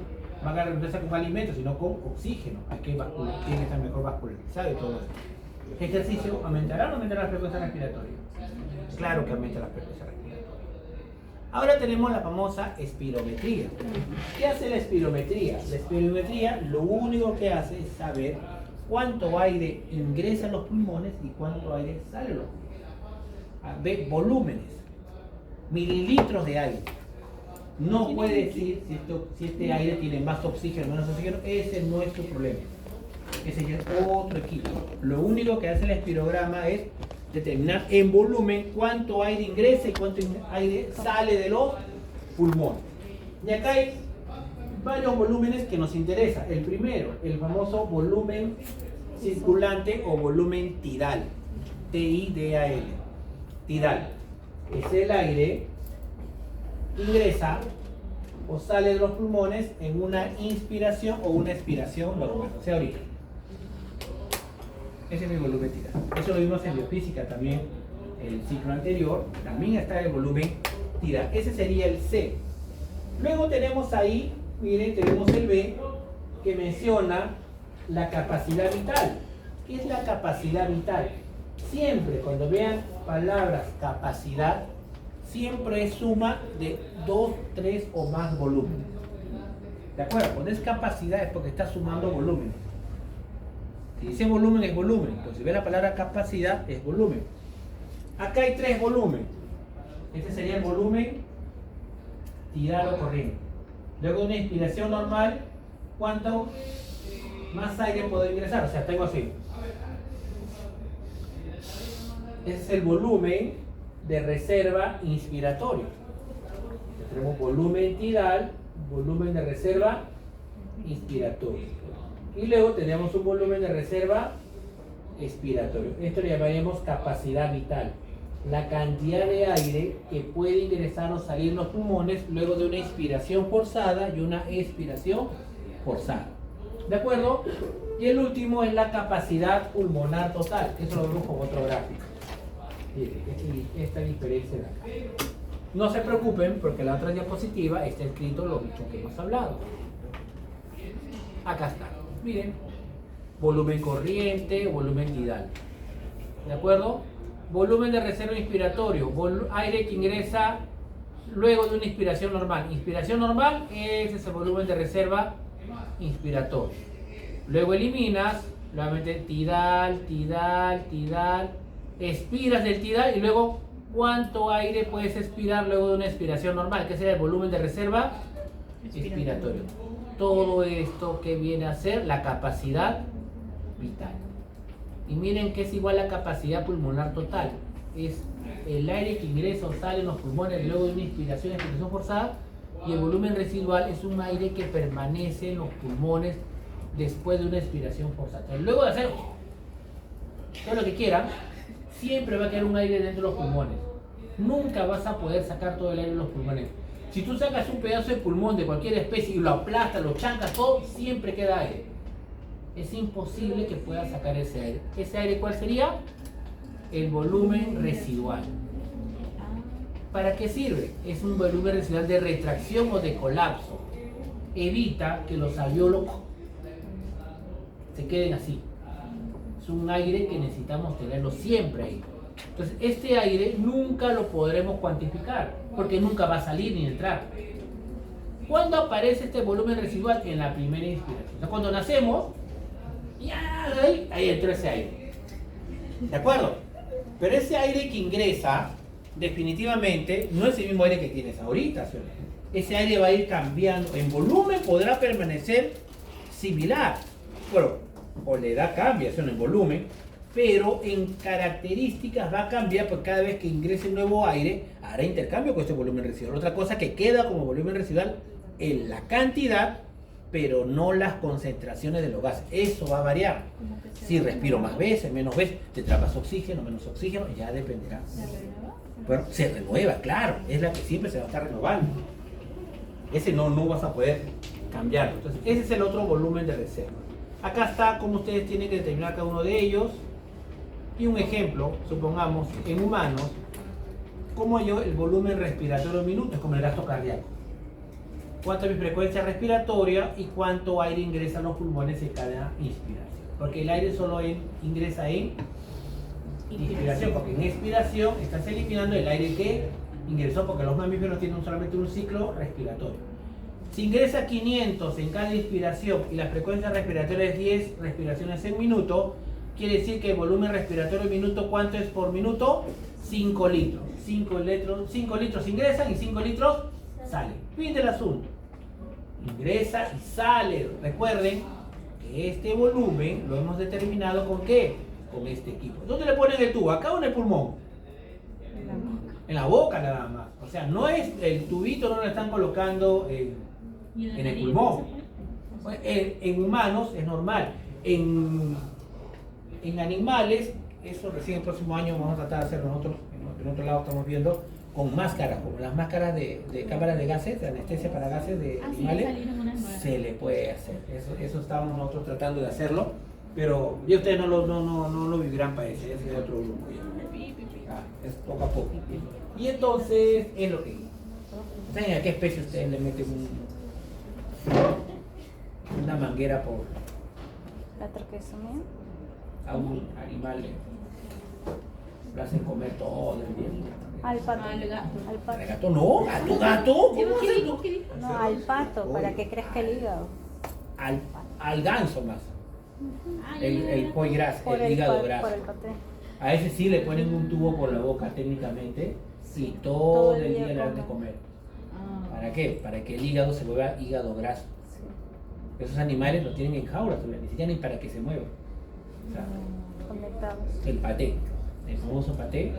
alimentos, sino con oxígeno. Hay que tiene que estar mejor vascularizado y todo eso. ¿Qué ejercicio aumentará o no aumentará la frecuencia respiratoria? Claro que aumenta la frecuencia respiratoria. Ahora tenemos la famosa espirometría. ¿Qué hace la espirometría? La espirometría lo único que hace es saber cuánto aire ingresa a los pulmones y cuánto aire sale de los pulmones. Ve volúmenes, mililitros de aire. No puede decir si este aire tiene más oxígeno o menos oxígeno, ese no es tu problema. Ese es otro equipo. Lo único que hace el espirograma es determinar en volumen cuánto aire ingresa y cuánto aire sale de los pulmones. Y acá hay varios volúmenes que nos interesan. El primero, el famoso volumen circulante o volumen tidal. T-I-D-A-L. Tidal. Es el aire que ingresa o sale de los pulmones en una inspiración o una expiración normal. O sea, ahorita. Ese es mi volumen tidal. Eso lo vimos en biofísica también, el ciclo anterior. También está el volumen tidal. Ese sería el C. Luego tenemos ahí, miren, tenemos el B, que menciona la capacidad vital. ¿Qué es la capacidad vital? Siempre cuando vean palabras capacidad, siempre es suma de 2, 3 o más volúmenes. ¿De acuerdo? Cuando es capacidad es porque está sumando volúmenes. Si dice volumen es volumen. Entonces si ve la palabra capacidad es volumen. Acá hay 3 volúmenes. Este sería el volumen tidal o corriente. Luego de una inspiración normal, ¿cuánto más aire puedo ingresar? O sea, tengo así. Ese es el volumen de reserva inspiratorio. Tenemos volumen tidal, volumen de reserva inspiratorio. Y luego tenemos un volumen de reserva expiratorio. Esto le llamaríamos capacidad vital. La cantidad de aire que puede ingresar o salir en los pulmones luego de una inspiración forzada y una expiración forzada. ¿De acuerdo? Y el último es la capacidad pulmonar total. Eso lo vemos con otro gráfico. Esta diferencia de acá. No se preocupen porque en la otra diapositiva está escrito lo mismo que hemos hablado. Acá está. Miren. Volumen corriente, volumen tidal. ¿De acuerdo? Volumen de reserva inspiratorio. Aire que ingresa luego de una inspiración normal. Inspiración normal, ese es el volumen de reserva inspiratorio. Luego eliminas, nuevamente tidal, tidal, tidal. Expiras del tidal y luego ¿cuánto aire puedes expirar luego de una expiración normal? Que sería el volumen de reserva expiratorio. Todo esto que viene a ser la capacidad vital. Y miren que es igual a la capacidad pulmonar total. Es el aire que ingresa o sale en los pulmones luego de una inspiración y expiración forzada. Y el volumen residual es un aire que permanece en los pulmones después de una expiración forzada. Entonces, luego de hacer todo lo que quieran, siempre va a quedar un aire dentro de los pulmones. Nunca vas a poder sacar todo el aire de los pulmones. Si tú sacas un pedazo de pulmón de cualquier especie y lo aplastas, lo chancas, todo, siempre queda aire. Es imposible que puedas sacar ese aire. ¿Ese aire cuál sería? El volumen residual. ¿Para qué sirve? Es un volumen residual de retracción o de colapso. Evita que los alvéolos se queden así. Es un aire que necesitamos tenerlo siempre ahí. Entonces, este aire nunca lo podremos cuantificar, porque nunca va a salir ni entrar. ¿Cuándo aparece este volumen residual? En la primera inspiración. O sea, cuando nacemos, ya ahí entró ese aire. ¿De acuerdo? Pero ese aire que ingresa, definitivamente, no es el mismo aire que tienes ahorita, ¿sí? Ese aire va a ir cambiando. En volumen podrá permanecer similar. Bueno, o la edad cambia, ¿sí? En volumen, pero en características va a cambiar porque cada vez que ingrese nuevo aire hará intercambio con este volumen residual. Otra cosa que queda como volumen residual es la cantidad, pero no las concentraciones de los gases. Eso va a variar. Si respiro más veces, menos veces, tendrá más oxígeno, menos oxígeno, ya dependerá. ¿Se renueva? Bueno, se renueva, claro, es la que siempre se va a estar renovando. Ese no vas a poder cambiarlo. Entonces, ese es el otro volumen de reserva. Acá está cómo ustedes tienen que determinar cada uno de ellos. Y un ejemplo, supongamos, en humanos, como yo el volumen respiratorio en minutos, como el gasto cardíaco. Cuánto es mi frecuencia respiratoria y cuánto aire ingresa a los pulmones en cada inspiración. Porque el aire solo ingresa en inspiración, porque en expiración estás eliminando el aire que ingresó, porque los mamíferos tienen solamente un ciclo respiratorio. Si ingresa 500 en cada inspiración y la frecuencia respiratoria es 10 respiraciones en minuto, quiere decir que el volumen respiratorio en minuto, ¿cuánto es por minuto? 5 litros. 5 litros ingresan y 5 litros salen. Fin del asunto. Ingresa y sale. Recuerden que este volumen lo hemos determinado ¿con qué? Con este equipo. ¿Dónde le ponen el tubo? ¿Acá o en el pulmón? En la boca. En la boca nada más. O sea, no es el tubito, no lo están colocando en el pulmón. En humanos es normal. En animales, eso recién el próximo año vamos a tratar de hacerlo nosotros. En otro lado estamos viendo con máscaras, como las máscaras de cámaras de gases, de anestesia para gases de animales, salieron unas nuevas. se le puede hacer. Eso estábamos nosotros tratando de hacerlo Pero ya ustedes no lo vivirán para ese es otro grupo ya. Es poco a poco. Y entonces es lo que... ¿Saben a qué especie ustedes le meten una manguera por La traqueostomía. a un animal? Lo hacen comer todo el día. Al pato. Al gato. Al ¿Al pato. gato no? ¿A tu gato? ¿Cómo vas a hacer tú? No, al pato, para que crezca el hígado. Al ganso más. El foie gras, Por el hígado por graso. el paté. A ese sí le ponen un tubo por la boca técnicamente y todo el día le dan de comer. ¿Para qué? Para que el hígado se vuelva hígado graso. Esos animales lo tienen en jaulas, ni siquiera ni para que se muevan. O sea, Conectados. el paté, el famoso paté.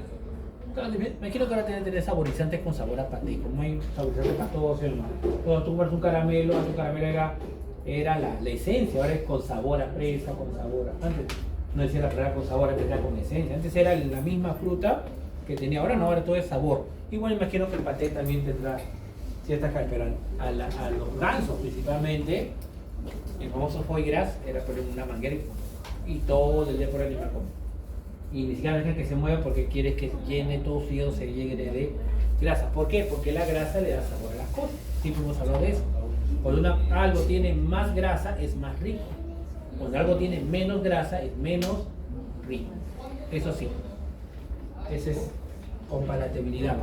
Me imagino que ahora tienen que tener saborizantes con sabor a paté. Como hay saborizantes para todos, ¿sí o no? Cuando tú compras un caramelo, tu caramelo era la esencia, ahora es con sabor a fresa, con sabor a... Antes no decía la palabra con sabor, antes era con esencia. Antes era la misma fruta que tenía, ahora no, ahora todo es sabor. Igual imagino que el paté también tendrá ciertas características. A los gansos principalmente, el famoso foie gras era poner una manguera y todo el día por el animal come. Y ni siquiera dejan que se mueva porque quieres que llene todo su hígado, se llene de grasa. ¿Por qué? Porque la grasa le da sabor a las cosas. Siempre hemos hablado de eso. Cuando algo tiene más grasa es más rico. Cuando algo tiene menos grasa es menos rico. Eso sí. Esa es compatibilidad.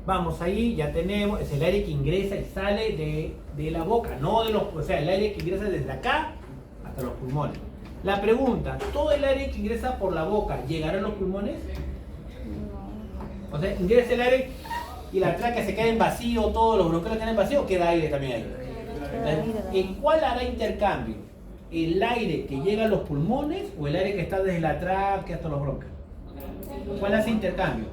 Vamos ahí, ya tenemos, es el aire que ingresa y sale de la boca, no de los, o sea, el aire que ingresa desde acá hasta los pulmones. La pregunta, ¿todo el aire que ingresa por la boca llegará a los pulmones? O sea, ingresa el aire y la tráquea se queda en vacío, todos los bronquiolos quedan en vacío, o queda aire también ahí. ¿En cuál hará intercambio? ¿El aire que llega a los pulmones o el aire que está desde la tráquea hasta los bronquios? ¿Cuál hace intercambio?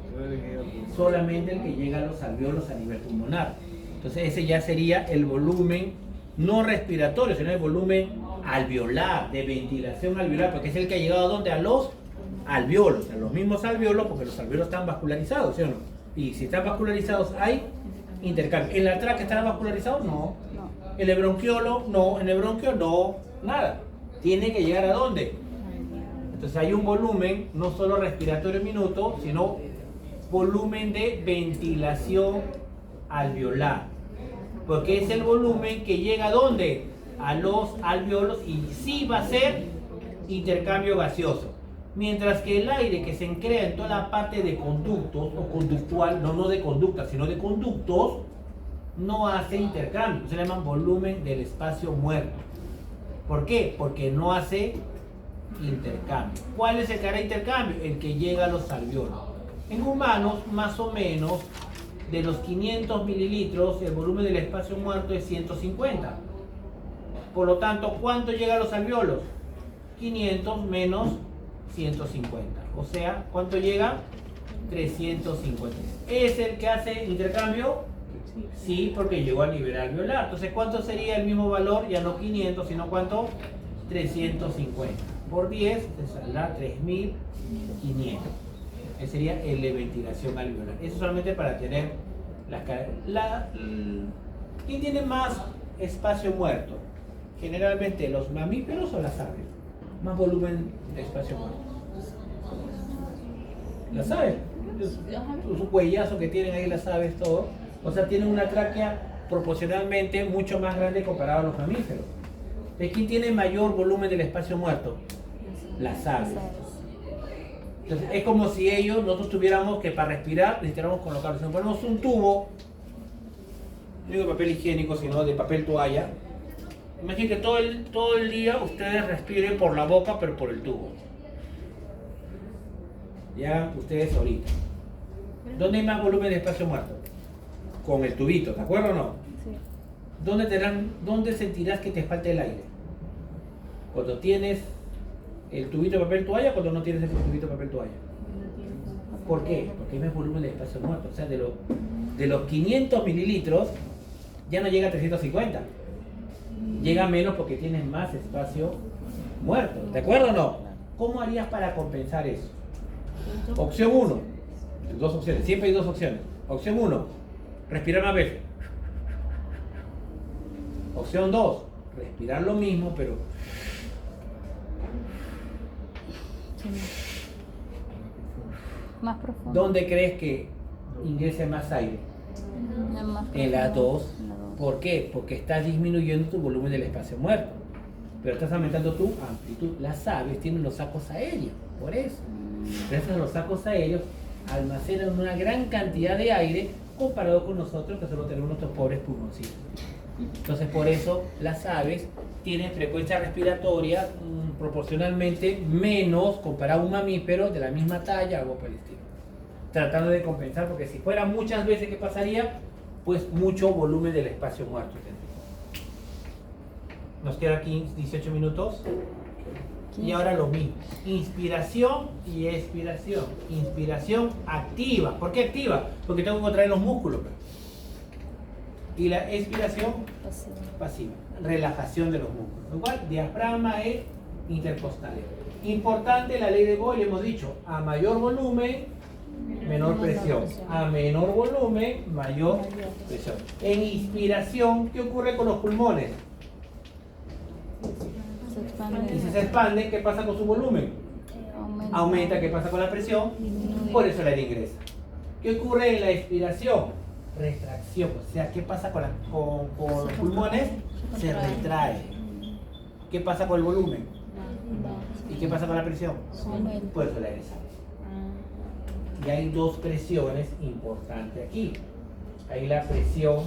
Solamente el que llega a los alvéolos a nivel pulmonar. Entonces ese ya sería el volumen no respiratorio, sino el volumen alveolar, de ventilación alveolar, porque es el que ha llegado ¿a dónde? A los alvéolos, a los mismos alvéolos, porque los alvéolos están vascularizados, ¿sí o no? Y si están vascularizados hay intercambio. ¿En la tráquea estará vascularizado? No. ¿En el bronquiolo? No. ¿En el bronquio? No. Nada. Tiene que llegar ¿a dónde? Entonces hay un volumen, no solo respiratorio minuto, sino volumen de ventilación alveolar. Porque es el volumen que llega ¿a dónde? A los alvéolos y sí va a ser intercambio gaseoso. Mientras que el aire que se crea en toda la parte de conductos o conductual, no de conductas, sino de conductos, no hace intercambio. Se llama volumen del espacio muerto. ¿Por qué? Porque no hace intercambio. ¿Cuál es el que hará intercambio? El que llega a los alvéolos. En humanos, más o menos, de los 500 mililitros, el volumen del espacio muerto es 150. Por lo tanto, ¿cuánto llega a los alvéolos? 500 menos 150. O sea, ¿cuánto llega? 350. ¿Es el que hace intercambio? Sí, porque llegó a nivel alveolar. Entonces, ¿cuánto sería el mismo valor? Ya no 500, sino ¿cuánto? 350. Por 10, te saldrá 3500. Ese sería el de ventilación alveolar. Eso solamente para tener ¿quién tiene más espacio muerto? Generalmente los mamíferos o las aves. Más volumen de espacio muerto. Las aves. Su cuellazo que tienen ahí las aves, todo. O sea, tienen una tráquea proporcionalmente mucho más grande comparado a los mamíferos. ¿De quién tiene mayor volumen del espacio muerto? Las aves. Entonces, es como si nosotros tuviéramos que para respirar necesitáramos colocarlo. Si nos ponemos un tubo, no digo de papel higiénico, sino de papel toalla, imaginen que todo el día ustedes respiren por la boca, pero por el tubo. Ya, ustedes ahorita. ¿Dónde hay más volumen de espacio muerto? Con el tubito, ¿de acuerdo o no? Sí. ¿Dónde sentirás que te falta el aire? Cuando tienes el tubito de papel toalla, cuando no tienes el tubito de papel toalla. ¿Por qué? Porque hay más volumen de espacio muerto. O sea, de los 500 mililitros, ya no llega a 350. Llega menos porque tienes más espacio muerto. ¿De acuerdo o no? ¿Cómo harías para compensar eso? Opción 1. Dos opciones. Siempre hay dos opciones. Opción 1. Respirar más veces. Opción 2. Respirar lo mismo, pero Sí, más profundo. ¿Dónde crees que ingrese más aire? Es más En las profundo. dos. En la dos. ¿Por qué? Porque estás disminuyendo tu volumen del espacio muerto, pero estás aumentando tu amplitud. Las aves tienen los sacos aéreos, por eso. Gracias a los sacos aéreos almacenan una gran cantidad de aire comparado con nosotros, que solo tenemos nuestros pobres pulmoncitos. Entonces, por eso las aves tienen frecuencia respiratoria proporcionalmente menos comparado a un mamífero de la misma talla o algo por el estilo. Tratando de compensar, porque si fuera muchas veces, ¿qué pasaría? Pues mucho volumen del espacio muerto tendría. Nos queda aquí 18 minutos. Y ahora lo mismo. Inspiración y expiración. Inspiración activa. ¿Por qué activa? Porque tengo que contraer los músculos. Y la expiración Pasivo. pasiva. Relajación de los músculos. Igual, diafragma e intercostales. Importante la ley de Boyle, hemos dicho, a mayor volumen, menor presión. A menor volumen, mayor presión. En inspiración, ¿qué ocurre con los pulmones? Se expande. Y si se expande, ¿qué pasa con su volumen? Aumenta, ¿qué pasa con la presión? Disminuye. Por eso el aire ingresa. ¿Qué ocurre en la expiración? Retracción. O sea, ¿qué pasa con los pulmones? Se retrae. ¿Qué pasa con el volumen? ¿Y qué pasa con la presión? Aumenta. Por eso el aire sale. Y hay dos presiones importantes aquí. Hay la presión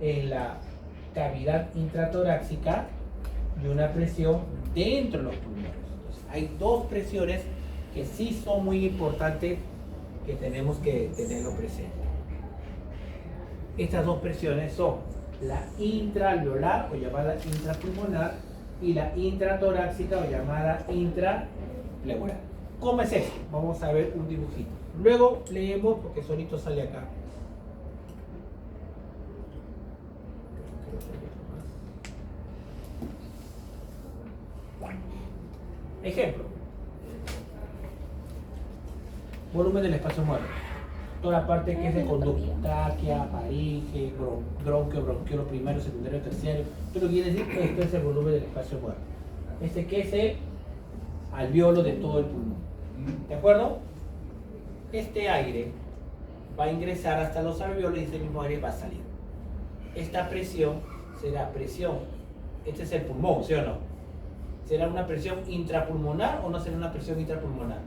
en la cavidad intratorácica y una presión dentro de los pulmones. Entonces, hay dos presiones que sí son muy importantes, que tenemos que tenerlo presente. Estas dos presiones son la intraalveolar o llamada intrapulmonar y la intratorácica o llamada intrapleural. ¿Cómo es esto? Vamos a ver un dibujito. Luego leemos porque solito sale acá. Ejemplo. Volumen del espacio muerto. Toda la parte que es de conducto, tráquea, faringe, bronquio, bronquiolo primario, secundario, terciario. Esto quiere decir que esto es el volumen del espacio muerto. Este que es el alveolo de todo el pulmón. ¿De acuerdo? Este aire va a ingresar hasta los alveolos y ese mismo aire va a salir. Esta presión será presión. Este es el pulmón, ¿sí o no? ¿Será una presión intrapulmonar o no será una presión intrapulmonar?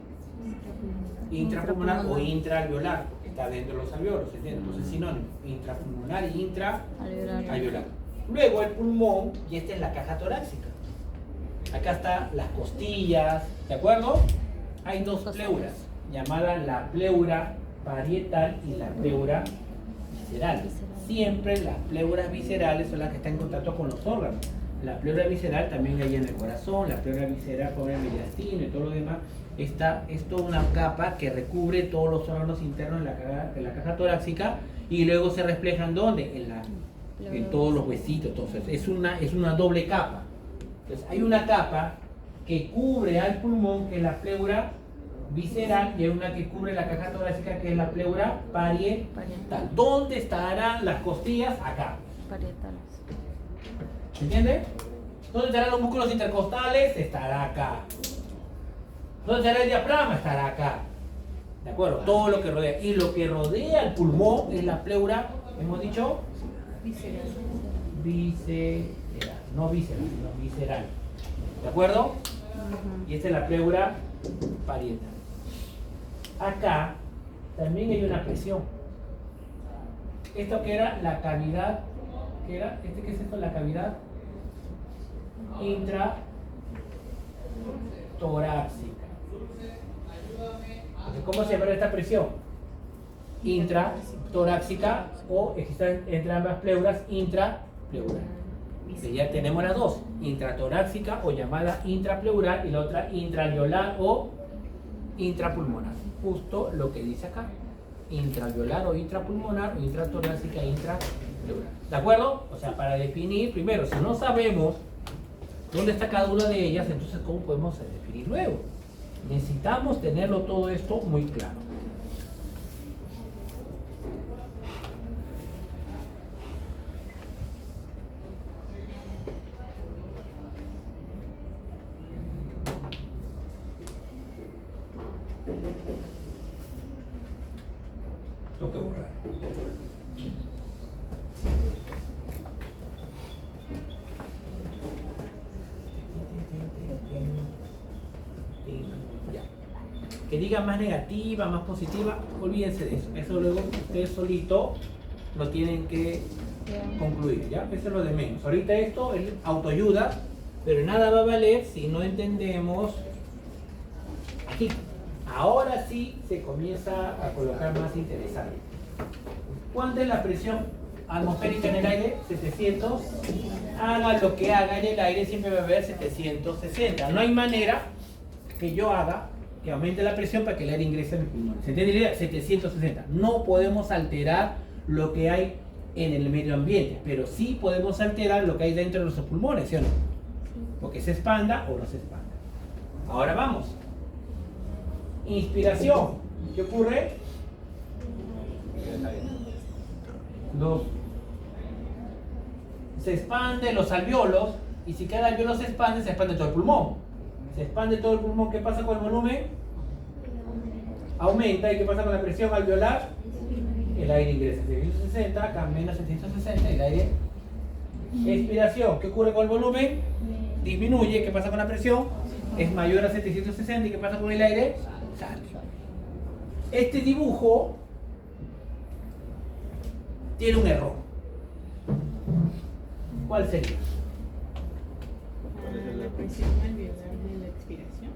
Intrapulmonar o intraalveolar, porque está dentro de los alveolos, ¿entiendes? Entonces sinónimo, intrapulmonar y intraalveolar. Luego el pulmón, y esta es la caja torácica. Acá están las costillas, ¿de acuerdo? Hay dos pleuras, llamadas la pleura parietal y la pleura visceral. Siempre las pleuras viscerales son las que están en contacto con los órganos. La pleura visceral también hay en el corazón, la pleura visceral con el mediastino y todo lo demás. Esta es toda una capa que recubre todos los órganos internos en la caja torácica y luego se reflejan ¿dónde? En todos los huesitos. Entonces es una doble capa. Entonces hay una capa que cubre al pulmón, que es la pleura visceral, y hay una que cubre la caja torácica, que es la pleura parietal. ¿Dónde estarán las costillas? Acá. Parietales. ¿Se entiende? ¿Dónde estarán los músculos intercostales? Estará acá. ¿Dónde estará el diafragma? Estará acá. ¿De acuerdo? Todo lo que rodea. Y lo que rodea el pulmón es la pleura, hemos dicho, visceral. No visceral, sino visceral. ¿De acuerdo? Y esta es la pleura parietal. Acá también hay una presión. Esto que era la cavidad, ¿qué era? ¿Qué es esto? La cavidad intratorácica. Entonces, ¿cómo se llama esta presión? Intratorácica, o existen entre ambas pleuras intrapleural. Ya tenemos las dos, intratorácica o llamada intrapleural y la otra intraalveolar o intrapulmonar. Justo lo que dice acá, intraalveolar o intrapulmonar, o intratorácica e intrapleural. ¿De acuerdo? O sea, para definir, primero, si no sabemos dónde está cada una de ellas, entonces ¿cómo podemos definir luego? Necesitamos tenerlo todo esto muy claro. Tengo que borrar. Ya. Que diga más negativa, más positiva, olvídense de eso. Eso luego ustedes solito lo tienen que concluir, ¿ya? Eso es lo de menos. Ahorita esto es autoayuda, pero nada va a valer si no entendemos aquí. Ahora sí se comienza a colocar más interesante. ¿Cuánta es la presión atmosférica en el aire? 700. Haga lo que haga en el aire, siempre va a haber 760. No hay manera que yo haga que aumente la presión para que el aire ingrese a mis pulmones. ¿Se entiende la idea? 760. No podemos alterar lo que hay en el medio ambiente, pero sí podemos alterar lo que hay dentro de nuestros pulmones, ¿sí o no? Porque se expanda o no se expanda. Ahora vamos. Inspiración. ¿Qué ocurre? Se expanden los alveolos, y si cada alveolo se expande todo el pulmón. Se expande todo el pulmón, ¿qué pasa con el volumen? Aumenta. ¿Y qué pasa con la presión alveolar? El aire ingresa a 760, acá menos 760, el aire. Expiración, ¿qué ocurre con el volumen? Disminuye. ¿Qué pasa con la presión? Es mayor a 760. ¿Y qué pasa con el aire? Sale. Este dibujo tiene un error. ¿Cuál sería? La presión alveolar de la expiración.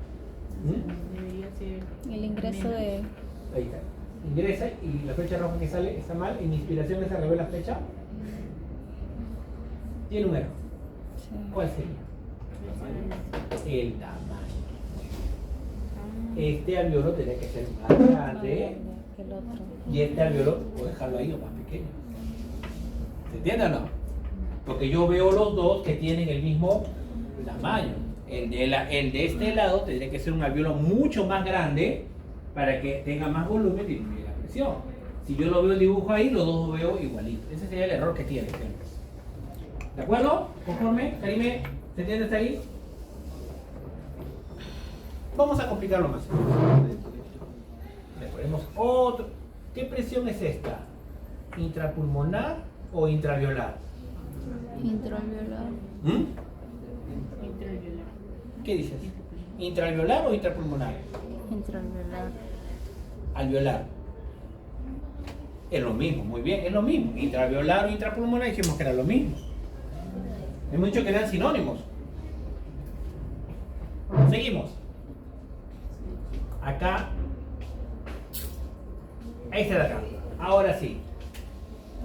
Debería ser El ingreso de... Ahí está. Ingresa y la flecha roja que sale está mal. En inspiración se revela la flecha. Tiene un error. Sí. ¿Cuál sería? El tamaño. Este alveolo tendría que ser más Más grande grande que el otro. y este alveolo puedo dejarlo ahí o más pequeño. ¿Se entiende o no? Porque yo veo los dos que tienen el mismo tamaño. El de este lado tendría que ser un alveolo mucho más grande para que tenga más volumen y disminuya la presión. Si yo lo veo el dibujo ahí, los dos lo veo igualito. Ese sería el error que tiene. ¿De acuerdo? ¿Conforme? Karime, ¿se entiende hasta ahí? Vamos a complicarlo más. Le ponemos otro. ¿Qué presión es esta? ¿Intrapulmonar o intraalveolar? Intraalveolar. intraalveolar. ¿Qué dices? ¿Intraalveolar o intrapulmonar? Intraalveolar. Alveolar. Es lo mismo, muy bien, es lo mismo. Intraalveolar o intrapulmonar dijimos que era lo mismo. Hemos dicho que eran sinónimos. Seguimos. Acá. Este de acá. Ahora sí.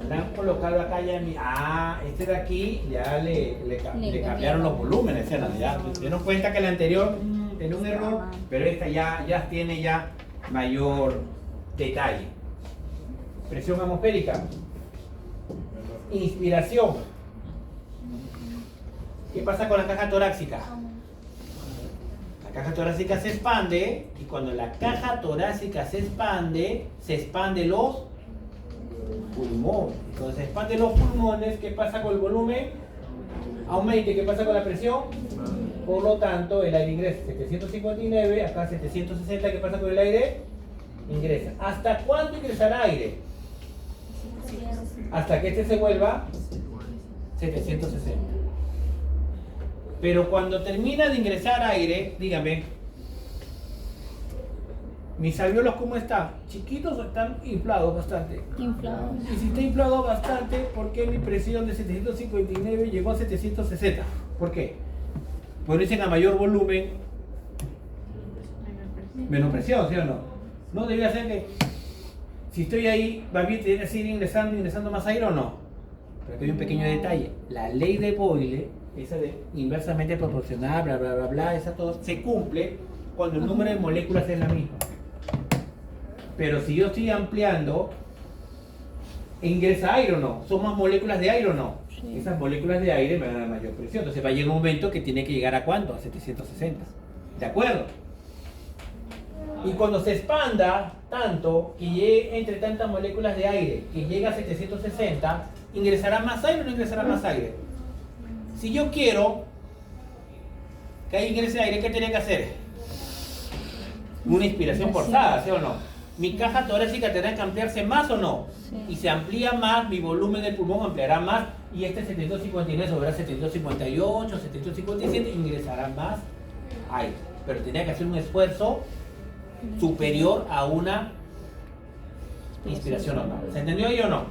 Le han colocado acá ya en mi. Este de aquí ya le cambiaron los volúmenes. Ya se dieron cuenta que el anterior tenía un error, pero esta ya tiene ya mayor detalle. Presión atmosférica. Inspiración. ¿Qué pasa con la caja torácica? La caja torácica se expande y cuando la caja torácica se expande los pulmones. Cuando se expanden los pulmones, ¿qué pasa con el volumen? Aumenta. ¿Qué pasa con la presión? Por lo tanto, el aire ingresa 759, acá 760. ¿Qué pasa con el aire? Ingresa. ¿Hasta cuándo ingresará aire? Hasta que este se vuelva 760. Pero cuando termina de ingresar aire, dígame, ¿mis alveolos cómo están? ¿Chiquitos o están inflados bastante? Inflados. Y si está inflado bastante, ¿por qué mi presión de 759 llegó a 760? ¿Por qué? Porque dicen a mayor volumen, menos presión, ¿sí o no? No debería ser que, si estoy ahí, va bien, tiene que seguir ingresando más aire o no. Pero aquí hay un pequeño detalle. La ley de Boyle, esa de inversamente proporcional, bla, bla, bla, bla, esa todo, se cumple cuando el número de moléculas es la misma. Pero si yo estoy ampliando, ¿ingresa aire o no? ¿Son más moléculas de aire o no? Sí. Esas moléculas de aire me dan mayor presión. Entonces va a llegar un momento que tiene que llegar a ¿cuánto? A 760. ¿De acuerdo? Y cuando se expanda tanto, que llegue entre tantas moléculas de aire, que llega a 760, ¿ingresará más aire o no ingresará más aire? Si yo quiero que ahí ingrese aire, ¿qué tenía que hacer? Una inspiración forzada, ¿sí o no? Mi caja torácica tendrá que ampliarse más o no. Sí. Y si amplía más, mi volumen del pulmón ampliará más. Y este 759 sobre 758, 757 ingresará más aire. Pero tenía que hacer un esfuerzo superior a una inspiración normal. ¿Se entendió ahí o no?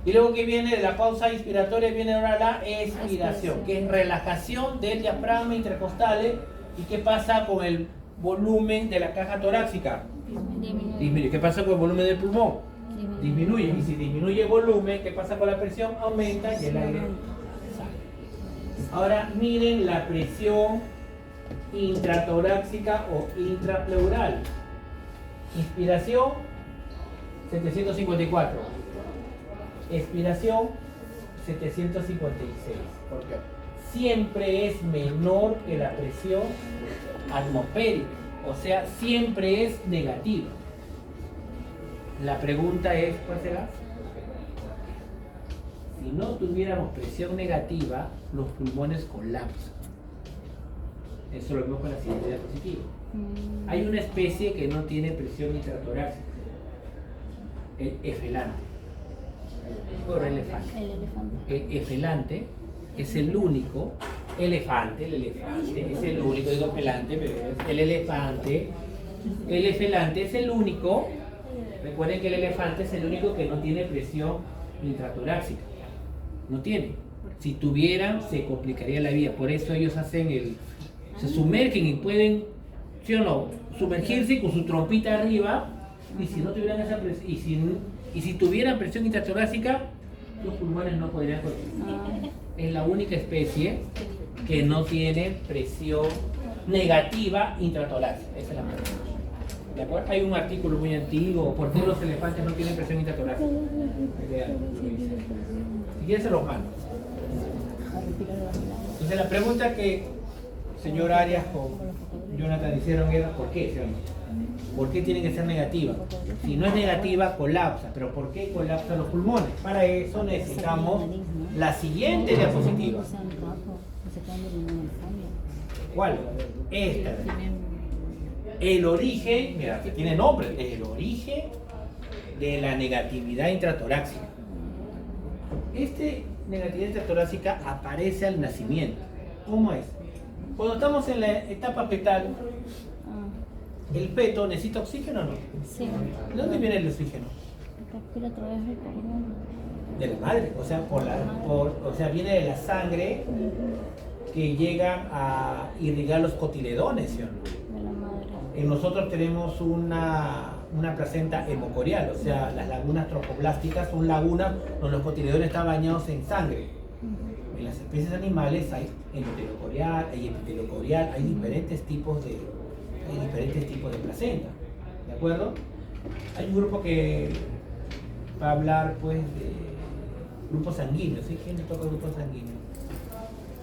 Y luego que viene de la pausa inspiratoria, viene ahora la expiración, que es relajación del diafragma intercostales. ¿Y qué pasa con el volumen de la caja torácica? Disminuye. ¿Qué pasa con el volumen del pulmón? Disminuye. Y si disminuye el volumen, ¿qué pasa con la presión? Aumenta y el aire sale. Ahora miren la presión intratorácica o intrapleural. Inspiración 754. Expiración 756. ¿Por qué? Siempre es menor que la presión atmosférica, o sea, siempre es negativa. La pregunta es, ¿cuál será? Si no tuviéramos presión negativa, los pulmones colapsan. Eso lo vemos con la siguiente diapositiva. Hay una especie que no tiene presión intratorácica, el efelante. Por elefante. El elefante. El efelante es el único, el elefante es el único, digo efelante, pero es el elefante. El efelante es el único, recuerden que el elefante es el único que no tiene presión intratorácica. No tiene. Si tuvieran, se complicaría la vida. Por eso ellos hacen se sumergen y pueden, ¿sí o no?, sumergirse con su trompita arriba. Y si no tuvieran esa presión, y si tuvieran presión intratorácica, los pulmones no podrían continuar. Es la única especie que no tiene presión negativa intratorácica. Esa es la pregunta. ¿De acuerdo? Hay un artículo muy antiguo, ¿por qué los elefantes no tienen presión intratorácica? Si quieres se los mando. Entonces la pregunta que señor Arias con Jonathan hicieron era ¿por qué? ¿Sí o no? ¿Por qué tiene que ser negativa? Si no es negativa, colapsa. ¿Pero por qué colapsan los pulmones? Para eso necesitamos la siguiente diapositiva. ¿Cuál? Esta. El origen, mira, que tiene nombre, es el origen de la negatividad intratorácica. Negatividad intratorácica aparece al nacimiento. ¿Cómo es? Cuando estamos en la etapa fetal, ¿el feto necesita oxígeno o no? Sí. ¿De dónde viene el oxígeno? Respira a través del pulmón. De la madre, o sea, viene de la sangre que llega a irrigar los cotiledones, ¿sí o no? De la madre. Nosotros tenemos una placenta hemocorial, o sea, las lagunas tromboblásticas son lagunas donde los cotiledones están bañados en sangre. En las especies animales hay endotelocorial, hay epitelocorial, hay diferentes tipos de placenta, ¿de acuerdo? Hay un grupo que va a hablar pues de grupos sanguíneos, ¿sí? ¿Quién le toca grupos sanguíneos?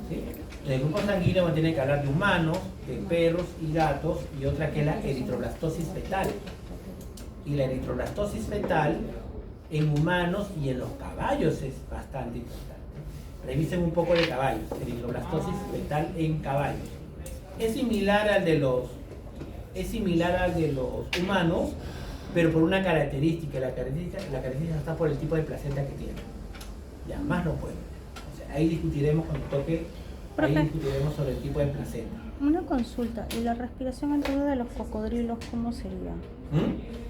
¿Sí? En el grupo sanguíneo va a tener que hablar de humanos, de perros y gatos, y otra que es la eritroblastosis fetal. Y la eritroblastosis fetal en humanos y en los caballos es bastante importante. Revisen un poco de caballos, eritroblastosis fetal en caballos. Es similar al de los humanos, pero por una característica. La característica está por el tipo de placenta que tiene. Ya, más no puedo. O sea, ahí discutiremos cuando toque, ahí discutiremos sobre el tipo de placenta. Una consulta, ¿y la respiración entonces de los cocodrilos cómo sería?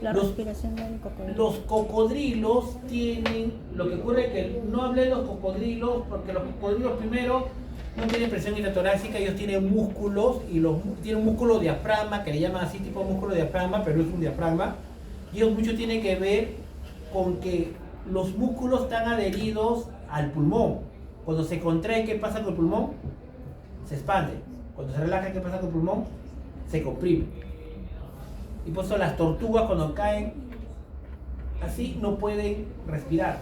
La respiración del cocodrilo. Los cocodrilos tienen, lo que ocurre es que no hablé de los cocodrilos porque los cocodrilos primero no tienen presión intratorácica, ellos tienen músculos y tienen un músculo diafragma, que le llaman así tipo músculo diafragma, pero no es un diafragma. Y ellos mucho tienen que ver con que los músculos están adheridos al pulmón. Cuando se contrae, ¿qué pasa con el pulmón? Se expande. Cuando se relaja, ¿qué pasa con el pulmón? Se comprime. Y por eso las tortugas cuando caen así no pueden respirar.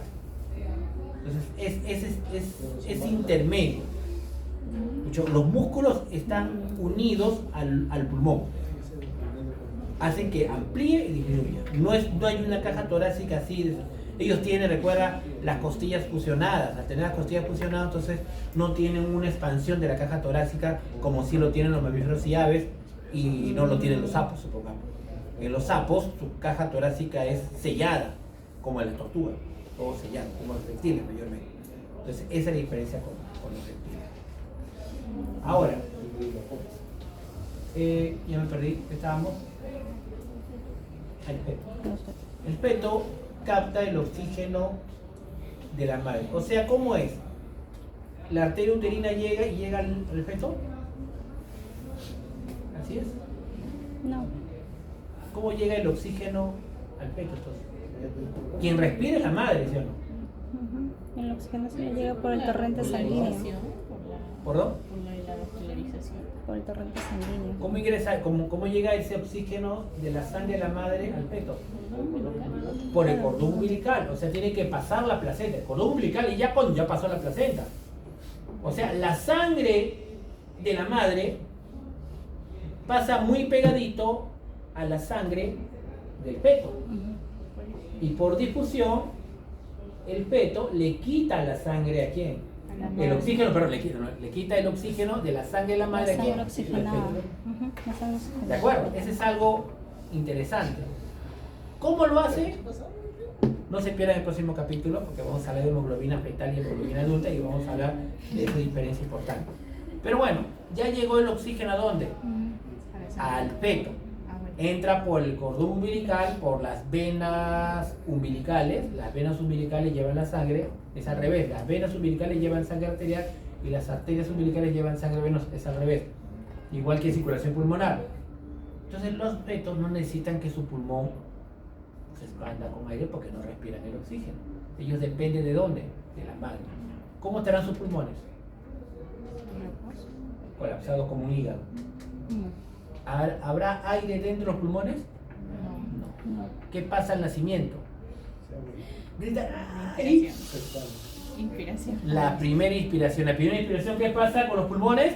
Entonces es intermedio. Los músculos están unidos al pulmón. Hacen que amplíe y disminuya. No hay una caja torácica así. Ellos tienen, recuerda, las costillas fusionadas. Al tener las costillas fusionadas, entonces no tienen una expansión de la caja torácica como si lo tienen los mamíferos y aves y no lo tienen los sapos, supongamos. En los sapos, su caja torácica es sellada, como en la tortuga, todo sellado, como los reptiles mayormente. Entonces, esa es la diferencia con los reptiles. Ahora, ya me perdí, estábamos. El peto. El peto capta el oxígeno de la madre. O sea, ¿cómo es? La arteria uterina llega al feto. ¿Así es? No. ¿Cómo llega el oxígeno al feto entonces? Quien respira es la madre, ¿sí o no? El oxígeno se le llega por el torrente sanguíneo. ¿Perdón? Por la vascularización. Por el torrente sanguíneo. ¿Cómo ingresa, cómo llega ese oxígeno de la sangre de la madre al feto? Por el cordón umbilical. O sea, tiene que pasar la placenta. El cordón umbilical y ya cuando ya pasó la placenta. O sea, la sangre de la madre pasa muy pegadito a la sangre del feto. Y por difusión, el feto le quita la sangre a quién? El oxígeno, perdón, le quita el oxígeno de la sangre de la madre a quién? La sangre oxigenada. ¿De acuerdo? Ese es algo interesante. ¿Cómo lo hace? No se pierdan el próximo capítulo porque vamos a hablar de hemoglobina fetal y hemoglobina adulta y vamos a hablar de esa diferencia importante. Pero bueno, ya llegó el oxígeno ¿a dónde? Al feto. Entra por el cordón umbilical, por las venas umbilicales. Las venas umbilicales llevan la sangre, es al revés. Las venas umbilicales llevan sangre arterial y las arterias umbilicales llevan sangre venosa, es al revés. Igual que circulación pulmonar. Entonces los fetos no necesitan que su pulmón se expanda con aire porque no respiran el oxígeno. Ellos dependen de dónde, de la madre. ¿Cómo estarán sus pulmones? Colapsados como un hígado. ¿Habrá aire dentro de los pulmones? No. ¿Qué pasa al nacimiento? Inspiración. La primera inspiración. La primera inspiración, ¿qué pasa con los pulmones?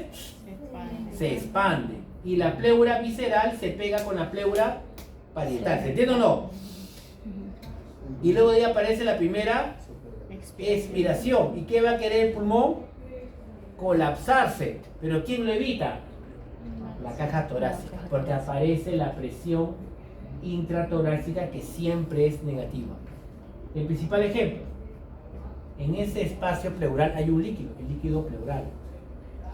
Se expande. Y la pleura visceral se pega con la pleura parietal. ¿Se entiende o no? Y luego de ahí aparece la primera expiración. ¿Y qué va a querer el pulmón? Colapsarse. ¿Pero quién lo evita? La caja torácica. Porque aparece la presión intratorácica que siempre es negativa. El principal ejemplo. En ese espacio pleural hay un líquido, el líquido pleural.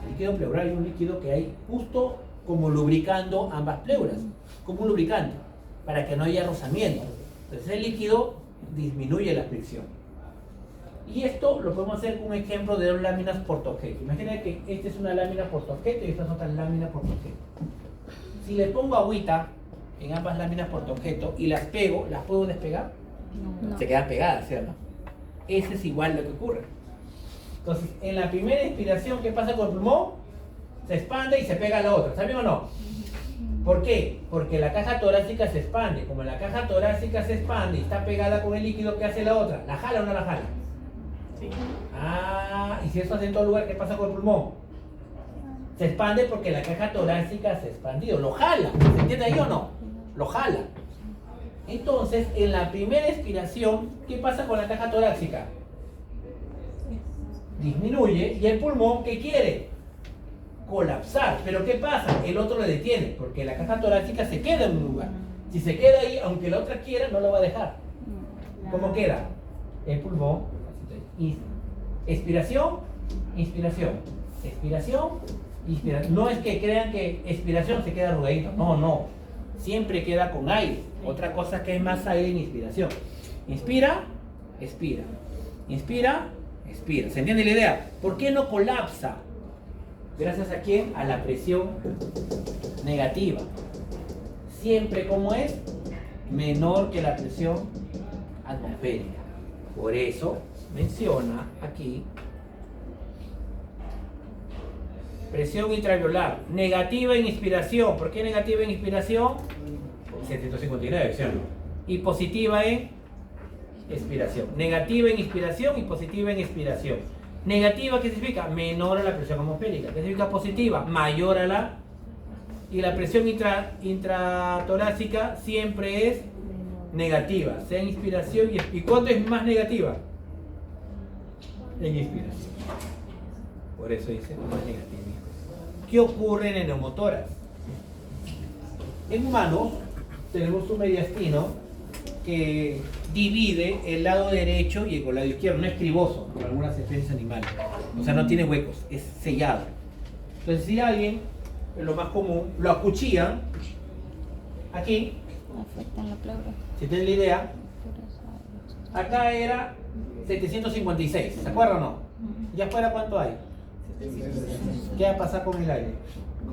El líquido pleural es un líquido que hay justo como lubricando ambas pleuras, como un lubricante, para que no haya rozamiento. Entonces el líquido disminuye la fricción. Y esto lo podemos hacer con un ejemplo de dos láminas portaobjeto. Imagina que esta es una lámina portaobjeto y esta es otra lámina portaobjeto. Si le pongo agüita en ambas láminas portaobjeto y las pego, ¿las puedo despegar? No. Se quedan pegadas, ¿cierto? Ese es igual lo que ocurre. Entonces, en la primera inspiración, ¿qué pasa con el pulmón? Se expande y se pega a la otra, ¿saben o no? ¿Por qué? Porque la caja torácica se expande. Como la caja torácica se expande y está pegada con el líquido, ¿qué hace la otra? ¿La jala o no la jala? Sí. Ah, y si eso hace en todo lugar, ¿qué pasa con el pulmón? Se expande porque la caja torácica se ha expandido. Lo jala, ¿se entiende ahí o no? Lo jala. Entonces, en la primera expiración, ¿qué pasa con la caja torácica? Disminuye y el pulmón, ¿qué quiere? Colapsar. Pero ¿qué pasa? El otro lo detiene, porque la caja torácica se queda en un lugar. Si se queda ahí, aunque la otra quiera, no lo va a dejar. ¿Cómo queda? El pulmón. Expiración, inspiración. Expiración, inspiración. No es que crean que expiración se queda arrugadito. No. Siempre queda con aire. Otra cosa que es más aire en inspiración. Inspira, expira. Inspira, expira. ¿Se entiende la idea? ¿Por qué no colapsa? ¿Gracias a quién? A la presión negativa. Siempre como es menor que la presión atmosférica. Por eso menciona aquí presión intraalveolar, negativa en inspiración. ¿Por qué negativa en inspiración? 759, ¿cierto? Y positiva en expiración. Negativa en inspiración y positiva en expiración. Negativa, ¿qué significa? Menor a la presión atmosférica. ¿Qué significa positiva? Mayor a la... Y la presión intratorácica siempre es negativa, sea en inspiración ¿y cuánto es más negativa? En inspiración. Por eso dice más negativa. ¿Qué ocurre en el neumotórax? En humanos, tenemos un mediastino que divide el lado derecho y el lado izquierdo. No es criboso, como algunas especies animales. O sea, no tiene huecos, es sellado. Entonces, si alguien, lo más común, lo acuchillan aquí, Afectan la pleura. si tienen la idea, acá era 756, ¿se acuerdan o no? ¿Ya afuera cuánto hay? ¿Qué va a pasar con el aire?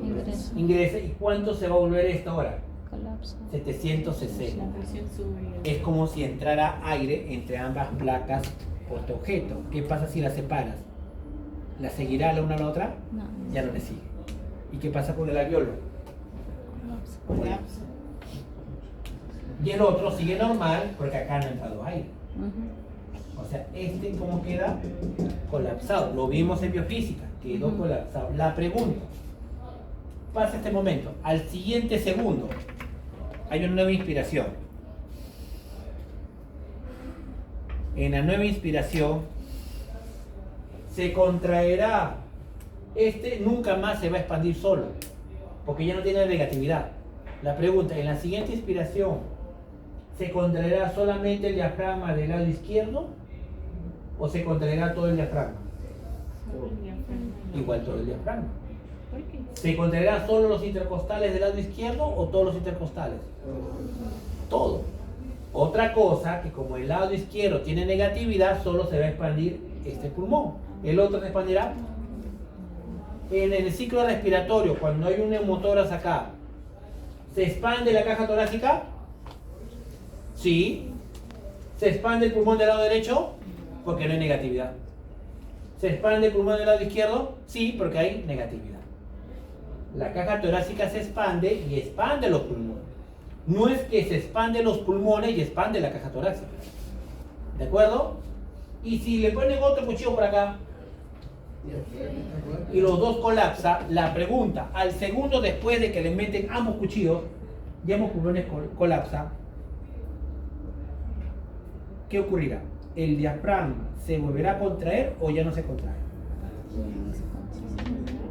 Ingreso. Ingresa, ¿y cuánto se va a volver esta hora? Colapso. 760. La presión sube. Es como si entrara aire entre ambas placas portaobjeto. ¿Qué pasa si las separas? ¿La seguirá la una a la otra? No. Ya no le sigue. ¿Y qué pasa con el alveolo? Colapso. Colapso. Y el otro sigue normal porque acá no ha entrado aire. Ujú. O sea, ¿cómo queda? Colapsado. Lo vimos en biofísica, quedó colapsado. La pregunta, pasa este momento, al siguiente segundo hay una nueva inspiración. En la nueva inspiración se contraerá. Nunca más se va a expandir solo, porque ya no tiene negatividad. La pregunta, en la siguiente inspiración, ¿se contraerá solamente el diafragma del lado izquierdo o se contraerá todo el diafragma? Igual todo el diafragma. ¿Por qué? ¿Se contraerá solo los intercostales del lado izquierdo o todos los intercostales? Todo. Otra cosa, que como el lado izquierdo tiene negatividad, solo se va a expandir este pulmón. El otro se expandirá. En el ciclo respiratorio, cuando hay un neumotórax acá, ¿se expande la caja torácica? Sí. ¿Se expande el pulmón del lado derecho? Porque no hay negatividad. ¿Se expande el pulmón del lado izquierdo? Sí, porque hay negatividad. La caja torácica se expande y expande los pulmones. No es que se expande los pulmones y expande la caja torácica. ¿De acuerdo? Y si le ponen otro cuchillo por acá y los dos colapsan, la pregunta, al segundo después de que le meten ambos cuchillos y ambos pulmones colapsan, ¿qué ocurrirá? ¿El diafragma se volverá a contraer o ya no se contrae?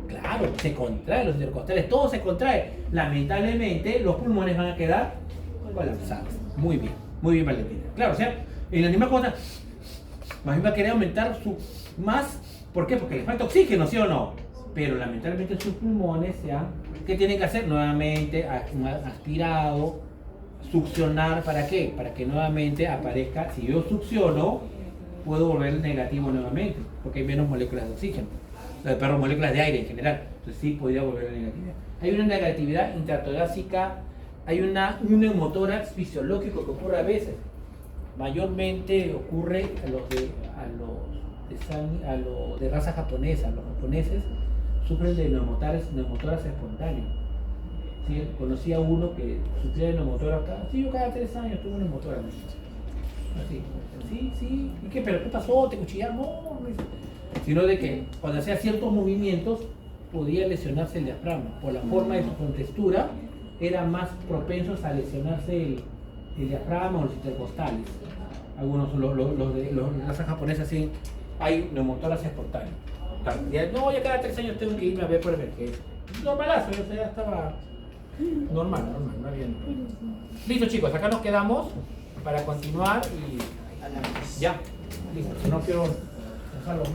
Claro, se contrae, los intercostales, todo se contrae. Lamentablemente, los pulmones van a quedar colapsados. Muy bien, Valentina. Claro, o sea, el animal cosa más bien va a querer aumentar más. ¿Por qué? Porque le falta oxígeno, ¿sí o no? Pero lamentablemente sus pulmones ¿qué tienen que hacer? Nuevamente aspirado, succionar, ¿para qué? Para que nuevamente aparezca. Si yo succiono, puedo volver negativo nuevamente, porque hay menos moléculas de oxígeno. Perdón, moléculas de aire en general. Entonces sí podría volver a la negatividad. Hay una negatividad intratorácica, hay un neumotórax fisiológico que ocurre a veces. Mayormente ocurre a los de raza japonesa. Los japoneses sufren de neumotórax espontáneo. ¿Sí? Conocí a uno que sufría de neumotórax. Sí, yo cada 3 años tuve un neumotórax. Así. Sí. ¿Y qué? ¿Pero qué pasó? ¿Te cuchillaron? No. Sino de que cuando hacía ciertos movimientos podía lesionarse el diafragma. Por la forma de su contextura, eran más propensos a lesionarse el diafragma o los intercostales. Algunos, los de la raza japonesa, sí, hay neumotórax espontáneo. Ya cada 3 años tengo que irme a ver por emergencia. Normalazo, o sea, ya estaba normal, no había nada. Listo, chicos, acá nos quedamos para continuar y ya. Listo, no quiero dejarlo más.